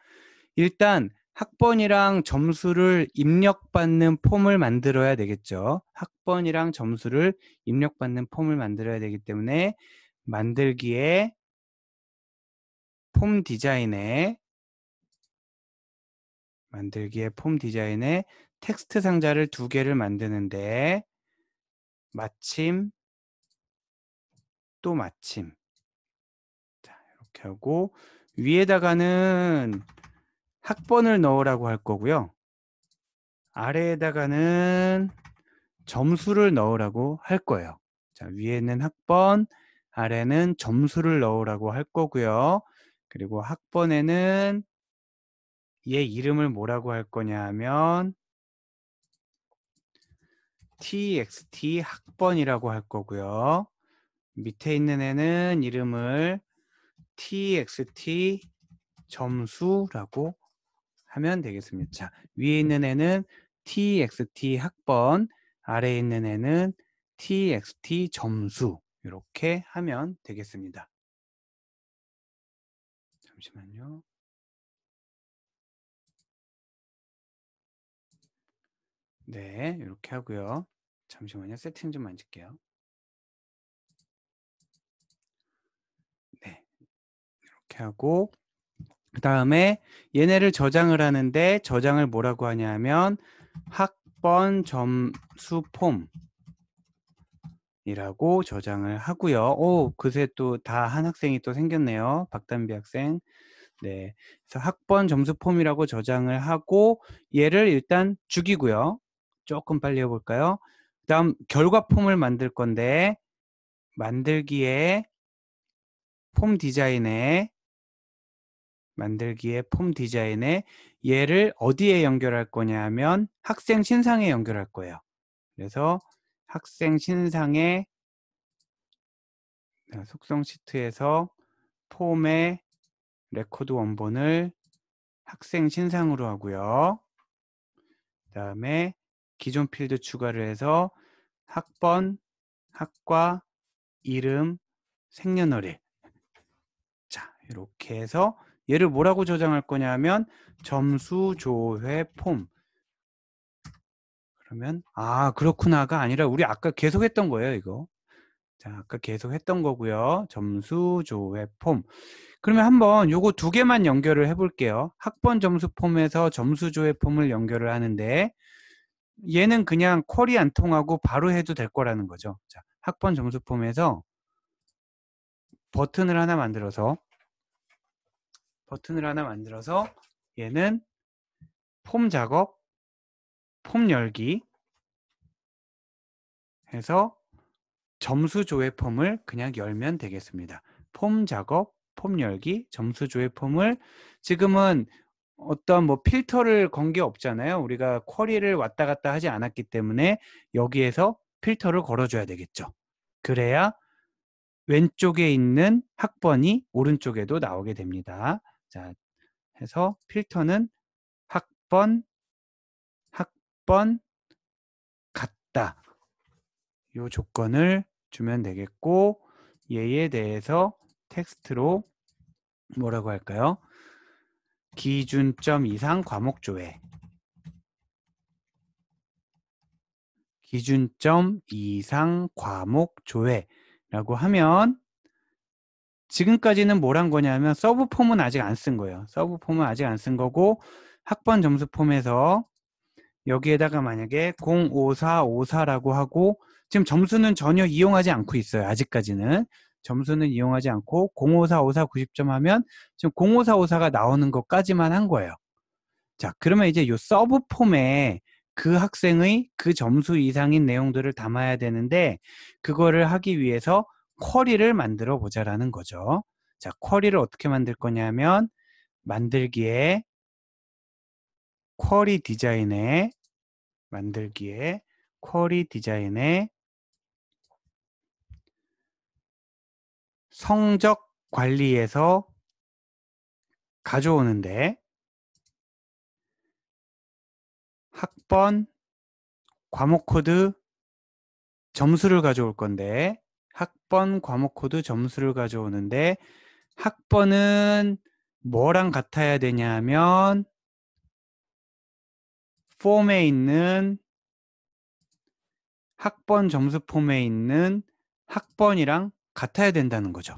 일단 학번이랑 점수를 입력받는 폼을 만들어야 되겠죠. 학번이랑 점수를 입력받는 폼을 만들어야 되기 때문에 만들기에 폼 디자인에 텍스트 상자를 2개를 만드는데 마침 또 마침 자, 이렇게 하고 위에다가는 학번을 넣으라고 할 거고요. 아래에다가는 점수를 넣으라고 할 거예요. 자, 위에는 학번, 아래는 점수를 넣으라고 할 거고요. 그리고 학번에는 얘 이름을 뭐라고 할 거냐 하면 txt 학번이라고 할 거고요. 밑에 있는 애는 이름을 txt 점수라고 하면 되겠습니다. 자, 위에 있는 애는 txt 학번, 아래에 있는 애는 txt 점수 이렇게 하면 되겠습니다. 잠시만요. 네, 이렇게 하고요. 잠시만요. 세팅 좀 만질게요. 네, 이렇게 하고 그 다음에 얘네를 저장을 하는데 저장을 뭐라고 하냐면 학번 점수 폼이라고 저장을 하고요. 오, 그새 또 다 한 학생이 또 생겼네요. 박단비 학생. 네, 그래서 학번 점수 폼이라고 저장을 하고 얘를 일단 죽이고요. 조금 빨리 해볼까요? 그 다음 결과 폼을 만들 건데 만들기에 폼 디자인에 얘를 어디에 연결할 거냐 하면 학생 신상에 연결할 거예요. 그래서 학생 신상에 속성 시트에서 폼의 레코드 원본을 학생 신상으로 하고요. 그 다음에 기존 필드 추가를 해서 학번, 학과, 이름, 생년월일. 자, 이렇게 해서 얘를 뭐라고 저장할 거냐 하면 점수 조회 폼. 그러면 그렇구나가 아니라 우리 아까 계속 했던 거예요, 이거. 자, 아까 계속 했던 거고요. 점수 조회 폼. 그러면 한번 요거 2개만 연결을 해 볼게요. 학번 점수 폼에서 점수 조회 폼을 연결을 하는데 얘는 그냥 쿼리 안 통하고 바로 해도 될 거라는 거죠. 자, 학번 점수 폼에서 버튼을 하나 만들어서 얘는 폼 작업, 폼 열기 해서 점수 조회 폼을 그냥 열면 되겠습니다. 폼 작업, 폼 열기, 점수 조회 폼을 지금은 어떤 뭐 필터를 건 게 없잖아요. 우리가 쿼리를 왔다 갔다 하지 않았기 때문에 여기에서 필터를 걸어줘야 되겠죠. 그래야 왼쪽에 있는 학번이 오른쪽에도 나오게 됩니다. 자, 해서 필터는 학번 같다. 이 조건을 주면 되겠고 얘에 대해서 텍스트로 뭐라고 할까요? 기준점 이상 과목 조회. 기준점 이상 과목 조회라고 하면 지금까지는 뭘 한 거냐면 서브 폼은 아직 안 쓴 거예요. 서브 폼은 아직 안 쓴 거고 학번 점수 폼에서 여기에다가 만약에 05454라고 하고 지금 점수는 전혀 이용하지 않고 있어요. 아직까지는 점수는 이용하지 않고 05454 90점 하면 지금 05454가 나오는 것까지만 한 거예요. 자, 그러면 이제 이 서브 폼에 그 학생의 그 점수 이상인 내용들을 담아야 되는데 그거를 하기 위해서 쿼리를 만들어 보자라는 거죠. 자, 쿼리를 어떻게 만들 거냐면 만들기에 쿼리 디자인에 성적 관리에서 가져오는데 학번 과목 코드 점수를 가져올 건데 학번 과목 코드 점수를 가져오는데 학번은 뭐랑 같아야 되냐면 폼에 있는 학번 점수 폼에 있는 학번이랑 같아야 된다는 거죠.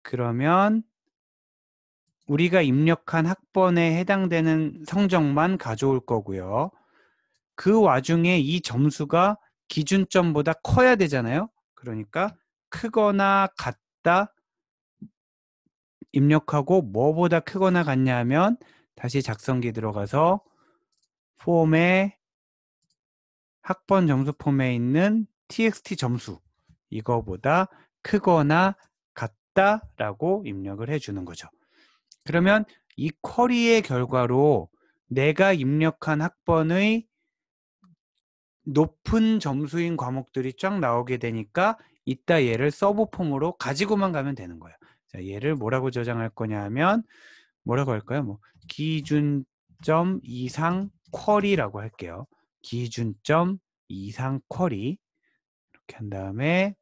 그러면 우리가 입력한 학번에 해당되는 성적만 가져올 거고요. 그 와중에 이 점수가 기준점보다 커야 되잖아요. 그러니까 크거나 같다 입력하고 뭐보다 크거나 같냐 하면 다시 작성기 들어가서 폼에 학번 점수 폼에 있는 txt 점수 이거보다 크거나 같다라고 입력을 해주는 거죠. 그러면 이 쿼리의 결과로 내가 입력한 학번의 높은 점수인 과목들이 쫙 나오게 되니까 이따 얘를 서브 폼으로 가지고만 가면 되는 거예요. 자, 얘를 뭐라고 저장할 거냐 하면 뭐라고 할까요? 뭐 기준점 이상 쿼리라고 할게요. 기준점 이상 쿼리 이렇게 한 다음에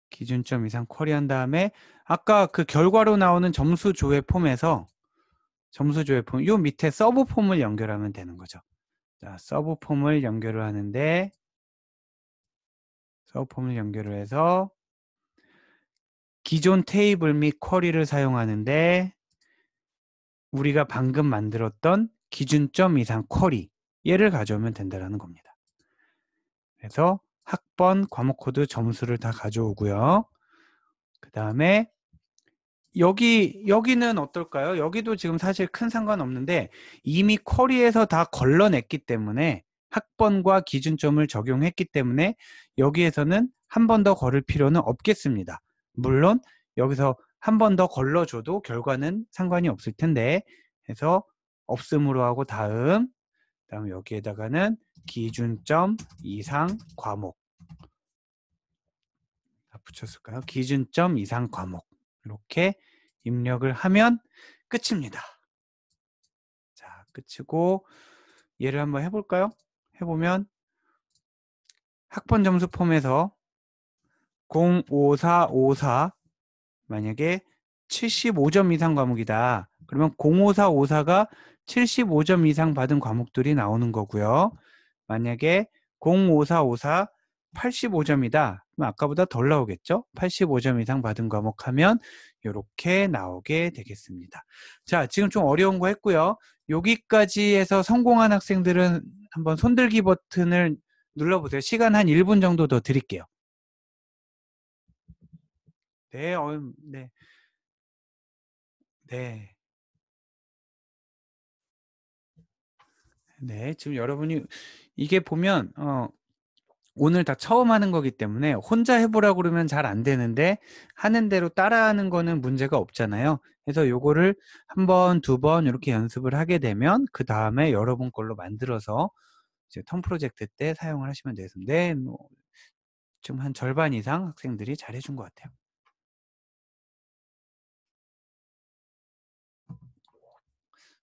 기준점 이상 쿼리 한 다음에 아까 그 결과로 나오는 점수 조회 폼에서 점수 조회 폼 요 밑에 서브 폼을 연결하면 되는 거죠. 자, 서브 폼을 연결을 하는데 서브 폼을 연결을 해서 기존 테이블 및 쿼리를 사용하는데 우리가 방금 만들었던 기준점 이상 쿼리 얘를 가져오면 된다는 겁니다. 그래서 학번, 과목 코드, 점수를 다 가져오고요. 그 다음에 여기는 어떨까요? 여기도 지금 사실 큰 상관없는데 이미 쿼리에서 다 걸러냈기 때문에 학번과 기준점을 적용했기 때문에 여기에서는 한 번 더 걸을 필요는 없겠습니다. 물론 여기서 한 번 더 걸러줘도 결과는 상관이 없을 텐데 해서 없음으로 하고 다음 여기에다가는 기준점 이상 과목 붙였을까요? 기준점 이상 과목 이렇게 입력을 하면 끝입니다. 자, 끝이고 얘를 한번 해볼까요? 해보면 학번 점수 폼에서 05454 만약에 75점 이상 과목이다. 그러면 05454가 75점 이상 받은 과목들이 나오는 거고요. 만약에 05454 85점이다. 그럼 아까보다 덜 나오겠죠? 85점 이상 받은 과목 하면 이렇게 나오게 되겠습니다. 자, 지금 좀 어려운 거 했고요. 여기까지 해서 성공한 학생들은 한번 손들기 버튼을 눌러보세요. 시간 한 1분 정도 더 드릴게요. 네, 네. 네. 네, 지금 여러분이 이게 보면 오늘 다 처음 하는 거기 때문에 혼자 해보라고 그러면 잘 안 되는데 하는 대로 따라하는 거는 문제가 없잖아요. 그래서 요거를 한 번, 두 번 이렇게 연습을 하게 되면 그 다음에 여러분 걸로 만들어서 이제 턴 프로젝트 때 사용을 하시면 되겠습니다. 네, 뭐 지금 한 절반 이상 학생들이 잘 해준 것 같아요.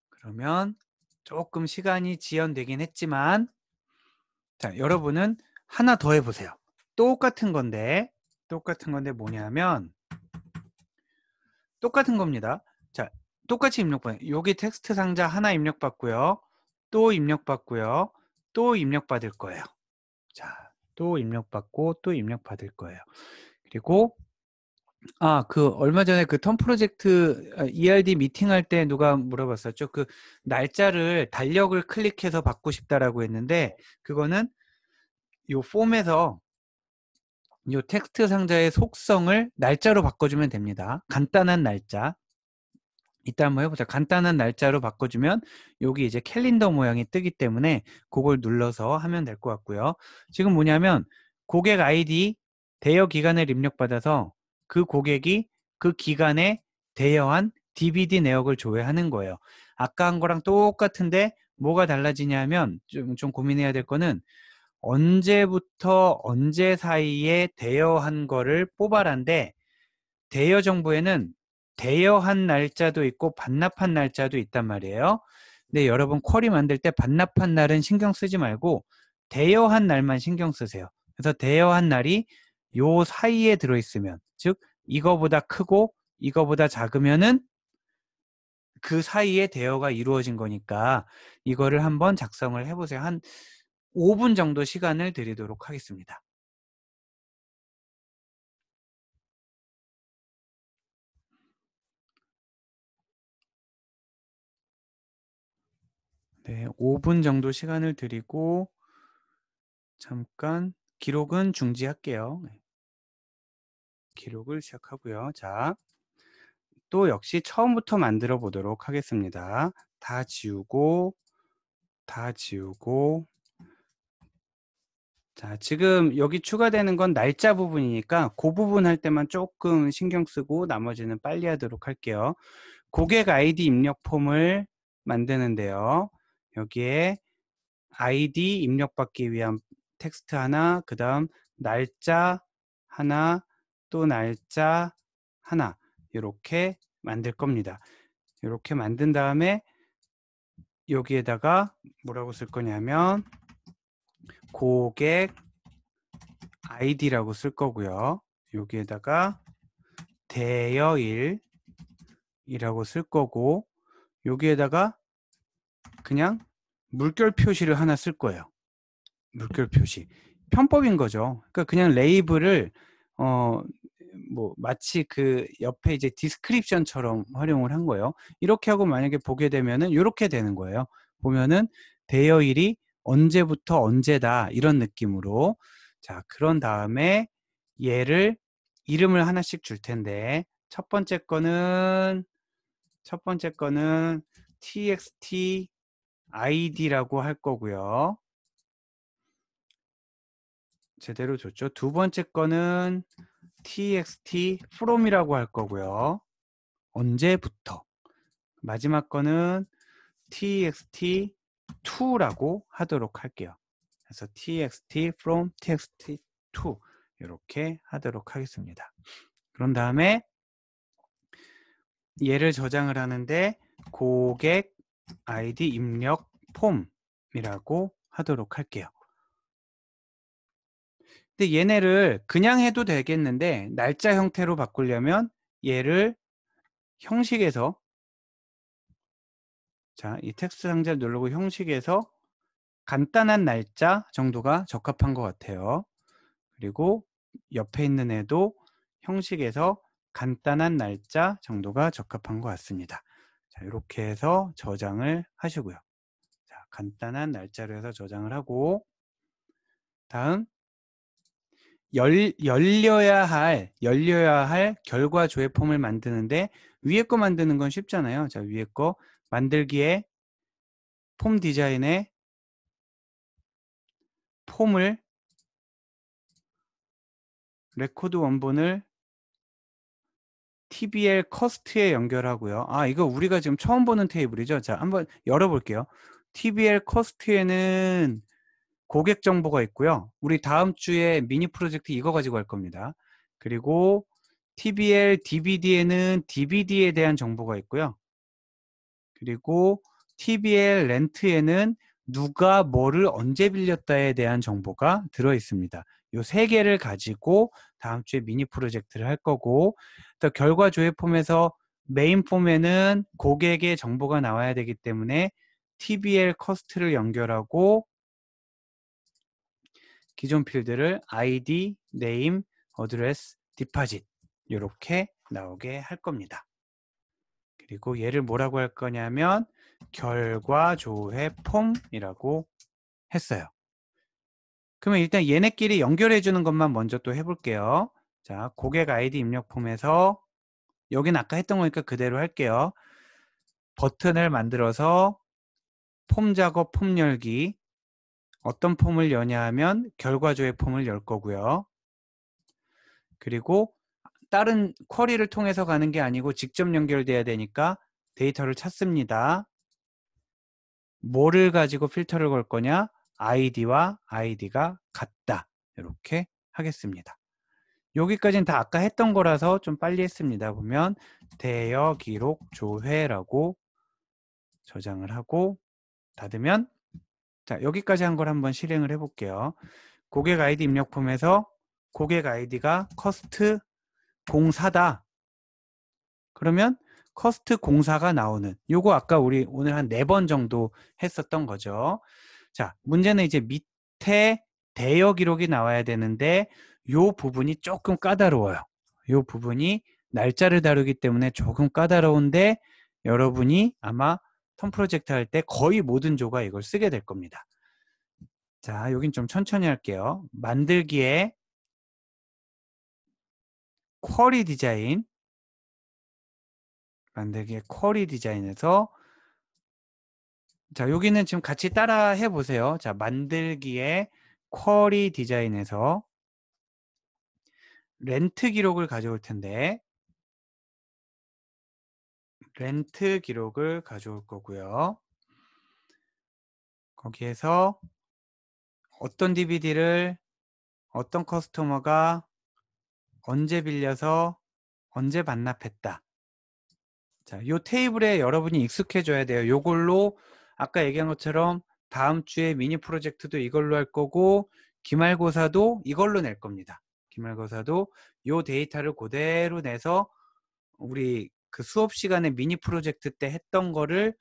그러면 조금 시간이 지연되긴 했지만 자, 여러분은 하나 더 해보세요. 똑같은 건데 뭐냐면 똑같은 겁니다. 자, 똑같이 입력받아요. 여기 텍스트 상자 하나 입력받고요. 또 입력받고요. 또 입력받을 거예요. 자, 또 입력받고 또 입력받을 거예요. 그리고 그 얼마 전에 그 턴 프로젝트 ERD 미팅할 때 누가 물어봤었죠. 그 날짜를 달력을 클릭해서 받고 싶다라고 했는데 그거는 이 폼에서 이 텍스트 상자의 속성을 날짜로 바꿔주면 됩니다. 간단한 날짜. 이따 한번 해보자. 간단한 날짜로 바꿔주면 여기 이제 캘린더 모양이 뜨기 때문에 그걸 눌러서 하면 될 것 같고요. 지금 뭐냐면 고객 아이디 대여 기간을 입력받아서 그 고객이 그 기간에 대여한 DVD 내역을 조회하는 거예요. 아까 한 거랑 똑같은데 뭐가 달라지냐면 좀 고민해야 될 거는 언제부터 언제 사이에 대여한 거를 뽑아란데 대여 정보에는 대여한 날짜도 있고 반납한 날짜도 있단 말이에요. 근데 여러분 쿼리 만들 때 반납한 날은 신경 쓰지 말고 대여한 날만 신경 쓰세요. 그래서 대여한 날이 요 사이에 들어있으면, 즉 이거보다 크고 이거보다 작으면은 그 사이에 대여가 이루어진 거니까 이거를 한번 작성을 해보세요. 한 5분 정도 시간을 드리도록 하겠습니다. 네, 5분 정도 시간을 드리고 잠깐 기록은 중지할게요. 네, 기록을 시작하고요. 자, 또 역시 처음부터 만들어 보도록 하겠습니다. 다 지우고 다 지우고. 자, 지금 여기 추가되는 건 날짜 부분이니까 그 부분 할 때만 조금 신경 쓰고 나머지는 빨리 하도록 할게요. 고객 아이디 입력 폼을 만드는데요. 여기에 아이디 입력받기 위한 텍스트 하나, 그 다음 날짜 하나, 또 날짜 하나, 이렇게 만들 겁니다. 이렇게 만든 다음에 여기에다가 뭐라고 쓸 거냐면 고객 아이디라고 쓸 거고요. 여기에다가 대여일이라고 쓸 거고, 여기에다가 그냥 물결 표시를 하나 쓸 거예요. 물결 표시. 편법인 거죠. 그러니까 그냥 레이블을 뭐 마치 그 옆에 이제 디스크립션처럼 활용을 한 거예요. 이렇게 하고 만약에 보게 되면은 이렇게 되는 거예요. 보면은 대여일이 언제부터 언제다 이런 느낌으로. 자, 그런 다음에 얘를 이름을 하나씩 줄 텐데 첫 번째 거는 txt id라고 할 거고요. 제대로 줬죠. 두 번째 거는 txt from이라고 할 거고요. 언제부터. 마지막 거는 txt to라고 하도록 할게요. 그래서 txt from txt to 이렇게 하도록 하겠습니다. 그런 다음에 얘를 저장을 하는데 고객 아이디 입력 폼이라고 하도록 할게요. 근데 얘네를 그냥 해도 되겠는데 날짜 형태로 바꾸려면 얘를 형식에서, 자, 이 텍스트 상자를 누르고 형식에서 간단한 날짜 정도가 적합한 것 같아요. 그리고 옆에 있는 애도 형식에서 간단한 날짜 정도가 적합한 것 같습니다. 자, 이렇게 해서 저장을 하시고요. 자, 간단한 날짜로 해서 저장을 하고, 다음 열려야 할 결과 조회 폼을 만드는데 위에 거 만드는 건 쉽잖아요. 자, 위에 거 만들기에 폼 디자인에 폼을 레코드 원본을 TBL 커스트에 연결하고요. 아, 이거 우리가 지금 처음 보는 테이블이죠. 자, 한번 열어볼게요. TBL 커스트에는 고객 정보가 있고요. 우리 다음 주에 미니 프로젝트 이거 가지고 할 겁니다. 그리고 TBL DVD에는 DVD에 대한 정보가 있고요. 그리고 TBL 렌트에는 누가 뭐를 언제 빌렸다에 대한 정보가 들어 있습니다. 이 세 개를 가지고 다음 주에 미니 프로젝트를 할 거고, 또 결과 조회 폼에서 메인 폼에는 고객의 정보가 나와야 되기 때문에 TBL 커스트를 연결하고 기존 필드를 ID, Name, Address, Deposit 이렇게 나오게 할 겁니다. 그리고 얘를 뭐라고 할 거냐면 결과 조회 폼이라고 했어요. 그러면 일단 얘네끼리 연결해 주는 것만 먼저 또 해볼게요. 자, 고객 아이디 입력 폼에서 여기는 아까 했던 거니까 그대로 할게요. 버튼을 만들어서 폼 작업, 폼 열기. 어떤 폼을 여냐 하면 결과조회 폼을 열 거고요. 그리고 다른 쿼리를 통해서 가는 게 아니고 직접 연결돼야 되니까 데이터를 찾습니다. 뭐를 가지고 필터를 걸 거냐? 아이디와 아이디가 같다. 이렇게 하겠습니다. 여기까지는 다 아까 했던 거라서 좀 빨리 했습니다. 보면 대여 기록 조회라고 저장을 하고 닫으면, 자, 여기까지 한 걸 한번 실행을 해 볼게요. 고객 아이디 입력 폼에서 고객 아이디가 커스트 04다. 그러면 커스트 04가 나오는, 요거 아까 우리 오늘 한 4번 정도 했었던 거죠. 자, 문제는 이제 밑에 대여 기록이 나와야 되는데 요 부분이 조금 까다로워요. 요 부분이 날짜를 다루기 때문에 조금 까다로운데 여러분이 아마 텀 프로젝트 할 때 거의 모든 조가 이걸 쓰게 될 겁니다. 자, 여긴 좀 천천히 할게요. 만들기에 쿼리 디자인, 만들기에 쿼리 디자인에서, 자, 여기는 지금 같이 따라 해보세요. 자, 만들기에 쿼리 디자인에서 렌트 기록을 가져올 텐데, 렌트 기록을 가져올 거고요. 거기에서 어떤 DVD를 어떤 커스터머가 언제 빌려서 언제 반납했다. 자, 요 테이블에 여러분이 익숙해져야 돼요. 요걸로 아까 얘기한 것처럼 다음 주에 미니 프로젝트도 이걸로 할 거고 기말고사도 이걸로 낼 겁니다. 기말고사도 요 데이터를 그대로 내서 우리 그 수업 시간에 미니 프로젝트 때 했던 거를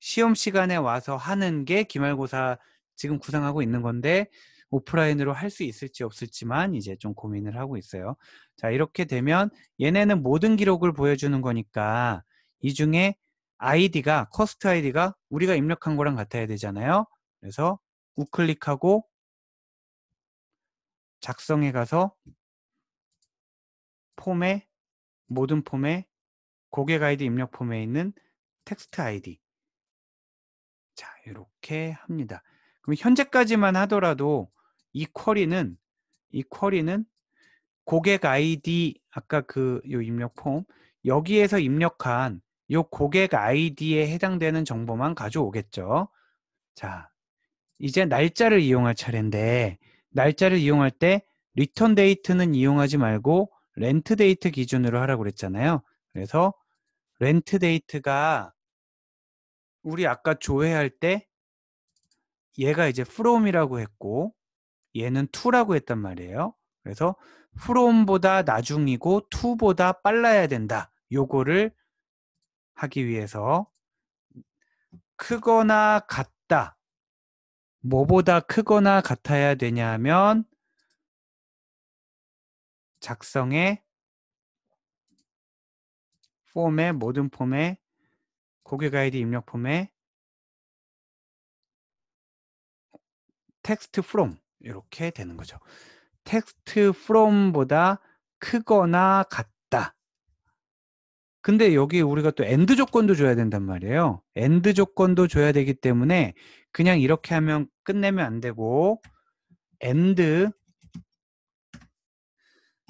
시험 시간에 와서 하는 게 기말고사 지금 구상하고 있는 건데 오프라인으로 할 수 있을지 없을지만 이제 좀 고민을 하고 있어요. 자, 이렇게 되면 얘네는 모든 기록을 보여주는 거니까 이 중에 아이디가, 커스트 아이디가 우리가 입력한 거랑 같아야 되잖아요. 그래서 우클릭하고 작성에 가서 폼에, 모든 폼에 고객 아이디 입력 폼에 있는 텍스트 아이디, 자, 이렇게 합니다. 그럼 현재까지만 하더라도 이 쿼리는 고객 아이디, 아까 그 요 입력 폼 여기에서 입력한 요 고객 아이디에 해당되는 정보만 가져오겠죠. 자, 이제 날짜를 이용할 차례인데 날짜를 이용할 때 리턴 데이트는 이용하지 말고 렌트 데이트 기준으로 하라고 그랬잖아요. 그래서 렌트 데이트가 우리 아까 조회할 때 얘가 이제 from이라고 했고 얘는 to라고 했단 말이에요. 그래서 from보다 나중이고 to보다 빨라야 된다. 요거를 하기 위해서 크거나 같다. 뭐보다 크거나 같아야 되냐 하면 작성에 폼에, 모든 폼에 고객 아이디 입력 폼에 텍스트 from 이렇게 되는 거죠. 텍스트 from보다 크거나 같다. 근데 여기 우리가 또 엔드 조건도 줘야 된단 말이에요. 엔드 조건도 줘야 되기 때문에 그냥 이렇게 하면 끝내면 안 되고 엔드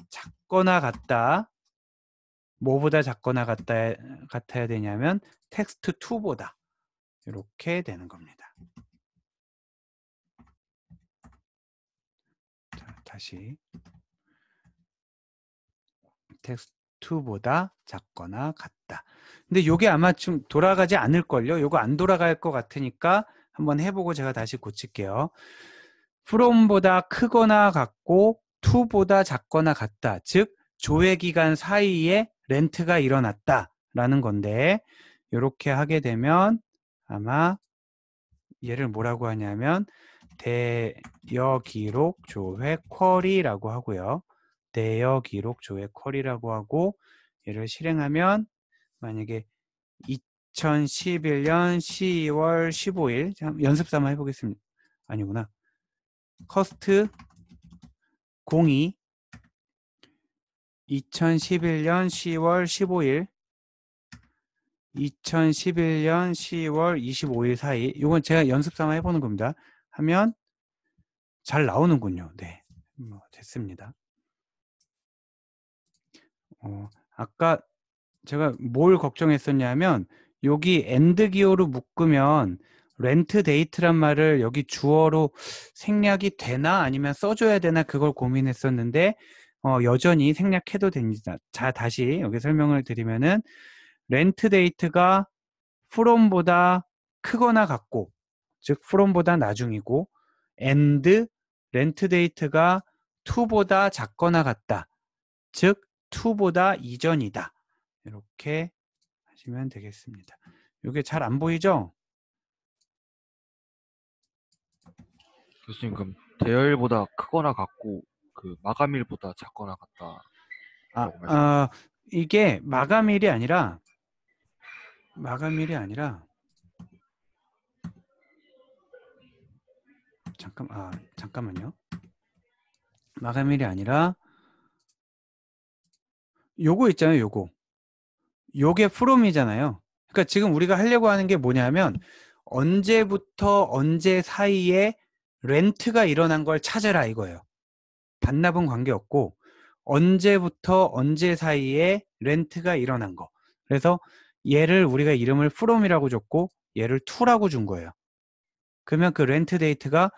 작거나 같다. 뭐보다 작거나 같아야 되냐면 텍스트 2보다 이렇게 되는 겁니다. 자, 다시 텍스트 2보다 작거나 같다. 근데 이게 아마 좀 돌아가지 않을걸요. 이거 안 돌아갈 것 같으니까 한번 해보고 제가 다시 고칠게요. from보다 크거나 같고 to보다 작거나 같다. 즉 조회 기간 사이에 렌트가 일어났다 라는 건데 이렇게 하게 되면 아마 얘를 뭐라고 하냐면 대여 기록 조회 쿼리라고 하고요. 대여 기록 조회 쿼리라고 하고 얘를 실행하면 만약에 2011년 10월 15일 연습 삼아 해보겠습니다. 아니구나. 커스트 02 2011년 10월 15일 2011년 10월 25일 사이. 이건 제가 연습 삼아 해보는 겁니다. 하면 잘 나오는군요. 네, 됐습니다. 아까 제가 뭘 걱정했었냐면 여기 엔드 기어로 묶으면 렌트 데이트란 말을 여기 주어로 생략이 되나 아니면 써줘야 되나 그걸 고민했었는데 여전히 생략해도 됩니다. 자, 다시 여기 설명을 드리면은 렌트 데이트가 from보다 크거나 같고, 즉 from보다 나중이고, and 렌트 데이트가 to보다 작거나 같다. 즉 to보다 이전이다. 이렇게 하시면 되겠습니다. 이게 잘 안 보이죠? 교수님, 그럼 대여일보다 크거나 같고 그 마감일보다 작거나 같다. 이게 마감일이 아니라 잠깐만요. 마감일이 아니라 요거 있잖아요. 요게 from이잖아요. 그러니까 지금 우리가 하려고 하는 게 뭐냐면 언제부터 언제 사이에 렌트가 일어난 걸 찾아라 이거예요. 반납은 관계없고 언제부터 언제 사이에 렌트가 일어난 거. 그래서 얘를 우리가 이름을 from이라고 줬고 얘를 to라고 준 거예요. 그러면 그 렌트 데이트가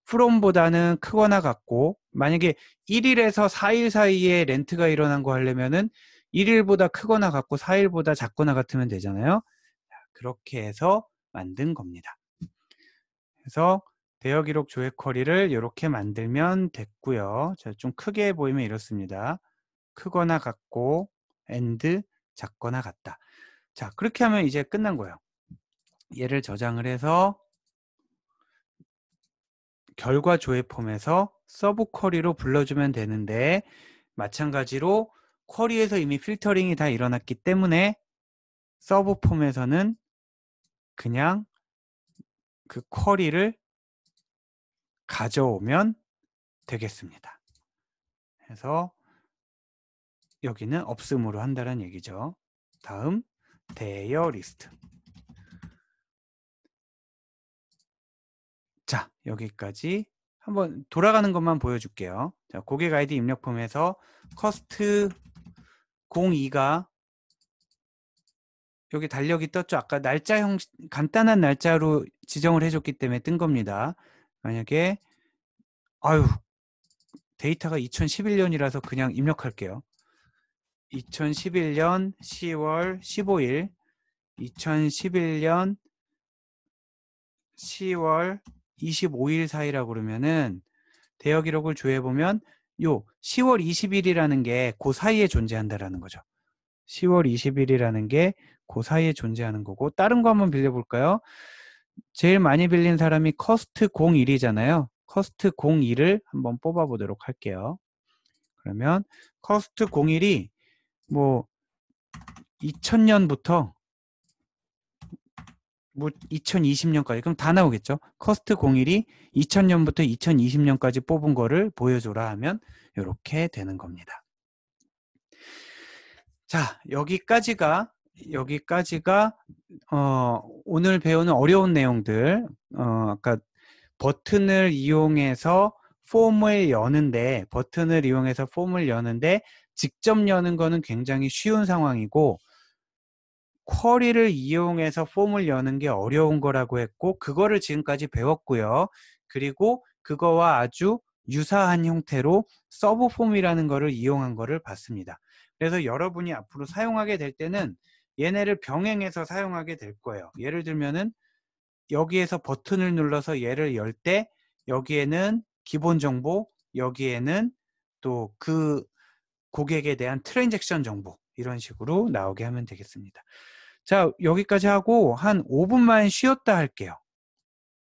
from보다는 크거나 같고, 만약에 1일에서 4일 사이에 렌트가 일어난 거 하려면은 1일보다 크거나 같고 4일보다 작거나 같으면 되잖아요. 그렇게 해서 만든 겁니다. 그래서 대여 기록 조회 쿼리를 이렇게 만들면 됐고요. 자, 좀 크게 보이면 이렇습니다. 크거나 같고 and 작거나 같다. 자, 그렇게 하면 이제 끝난 거예요. 얘를 저장을 해서 결과 조회 폼에서 서브 쿼리로 불러주면 되는데, 마찬가지로 쿼리에서 이미 필터링이 다 일어났기 때문에 서브 폼에서는 그냥 그 쿼리를 가져오면 되겠습니다. 그래서 여기는 없음으로 한다는 얘기죠. 다음 대여 리스트. 자, 여기까지 한번 돌아가는 것만 보여줄게요. 자, 고객 아이디 입력 폼에서 커스트 02가 여기 달력이 떴죠. 아까 날짜형 간단한 날짜로 지정을 해줬기 때문에 뜬 겁니다. 만약에 데이터가 2011년이라서 그냥 입력할게요. 2011년 10월 15일 2011년 10월 25일 사이라고 그러면은 대여 기록을 조회해보면 요 10월 20일이라는 게 그 사이에 존재한다라는 거죠. 10월 20일이라는 게 그 사이에 존재하는 거고, 다른 거 한번 빌려볼까요? 제일 많이 빌린 사람이 커스트 01이잖아요. 커스트 01을 한번 뽑아보도록 할게요. 그러면 커스트 01이 뭐 2000년부터 뭐 2020년까지 그럼 다 나오겠죠. 커스트 01이 2000년부터 2020년까지 뽑은 거를 보여줘라 하면 이렇게 되는 겁니다. 자, 여기까지가 오늘 배우는 어려운 내용들. 아까 버튼을 이용해서 폼을 여는데 직접 여는 거는 굉장히 쉬운 상황이고, 쿼리를 이용해서 폼을 여는 게 어려운 거라고 했고, 그거를 지금까지 배웠고요. 그리고 그거와 아주 유사한 형태로 서브 폼이라는 거를 이용한 거를 봤습니다. 그래서 여러분이 앞으로 사용하게 될 때는 얘네를 병행해서 사용하게 될 거예요. 예를 들면은 여기에서 버튼을 눌러서 얘를 열 때 여기에는 기본 정보, 여기에는 또 그 고객에 대한 트랜잭션 정보, 이런 식으로 나오게 하면 되겠습니다. 자, 여기까지 하고 한 5분만 쉬었다 할게요.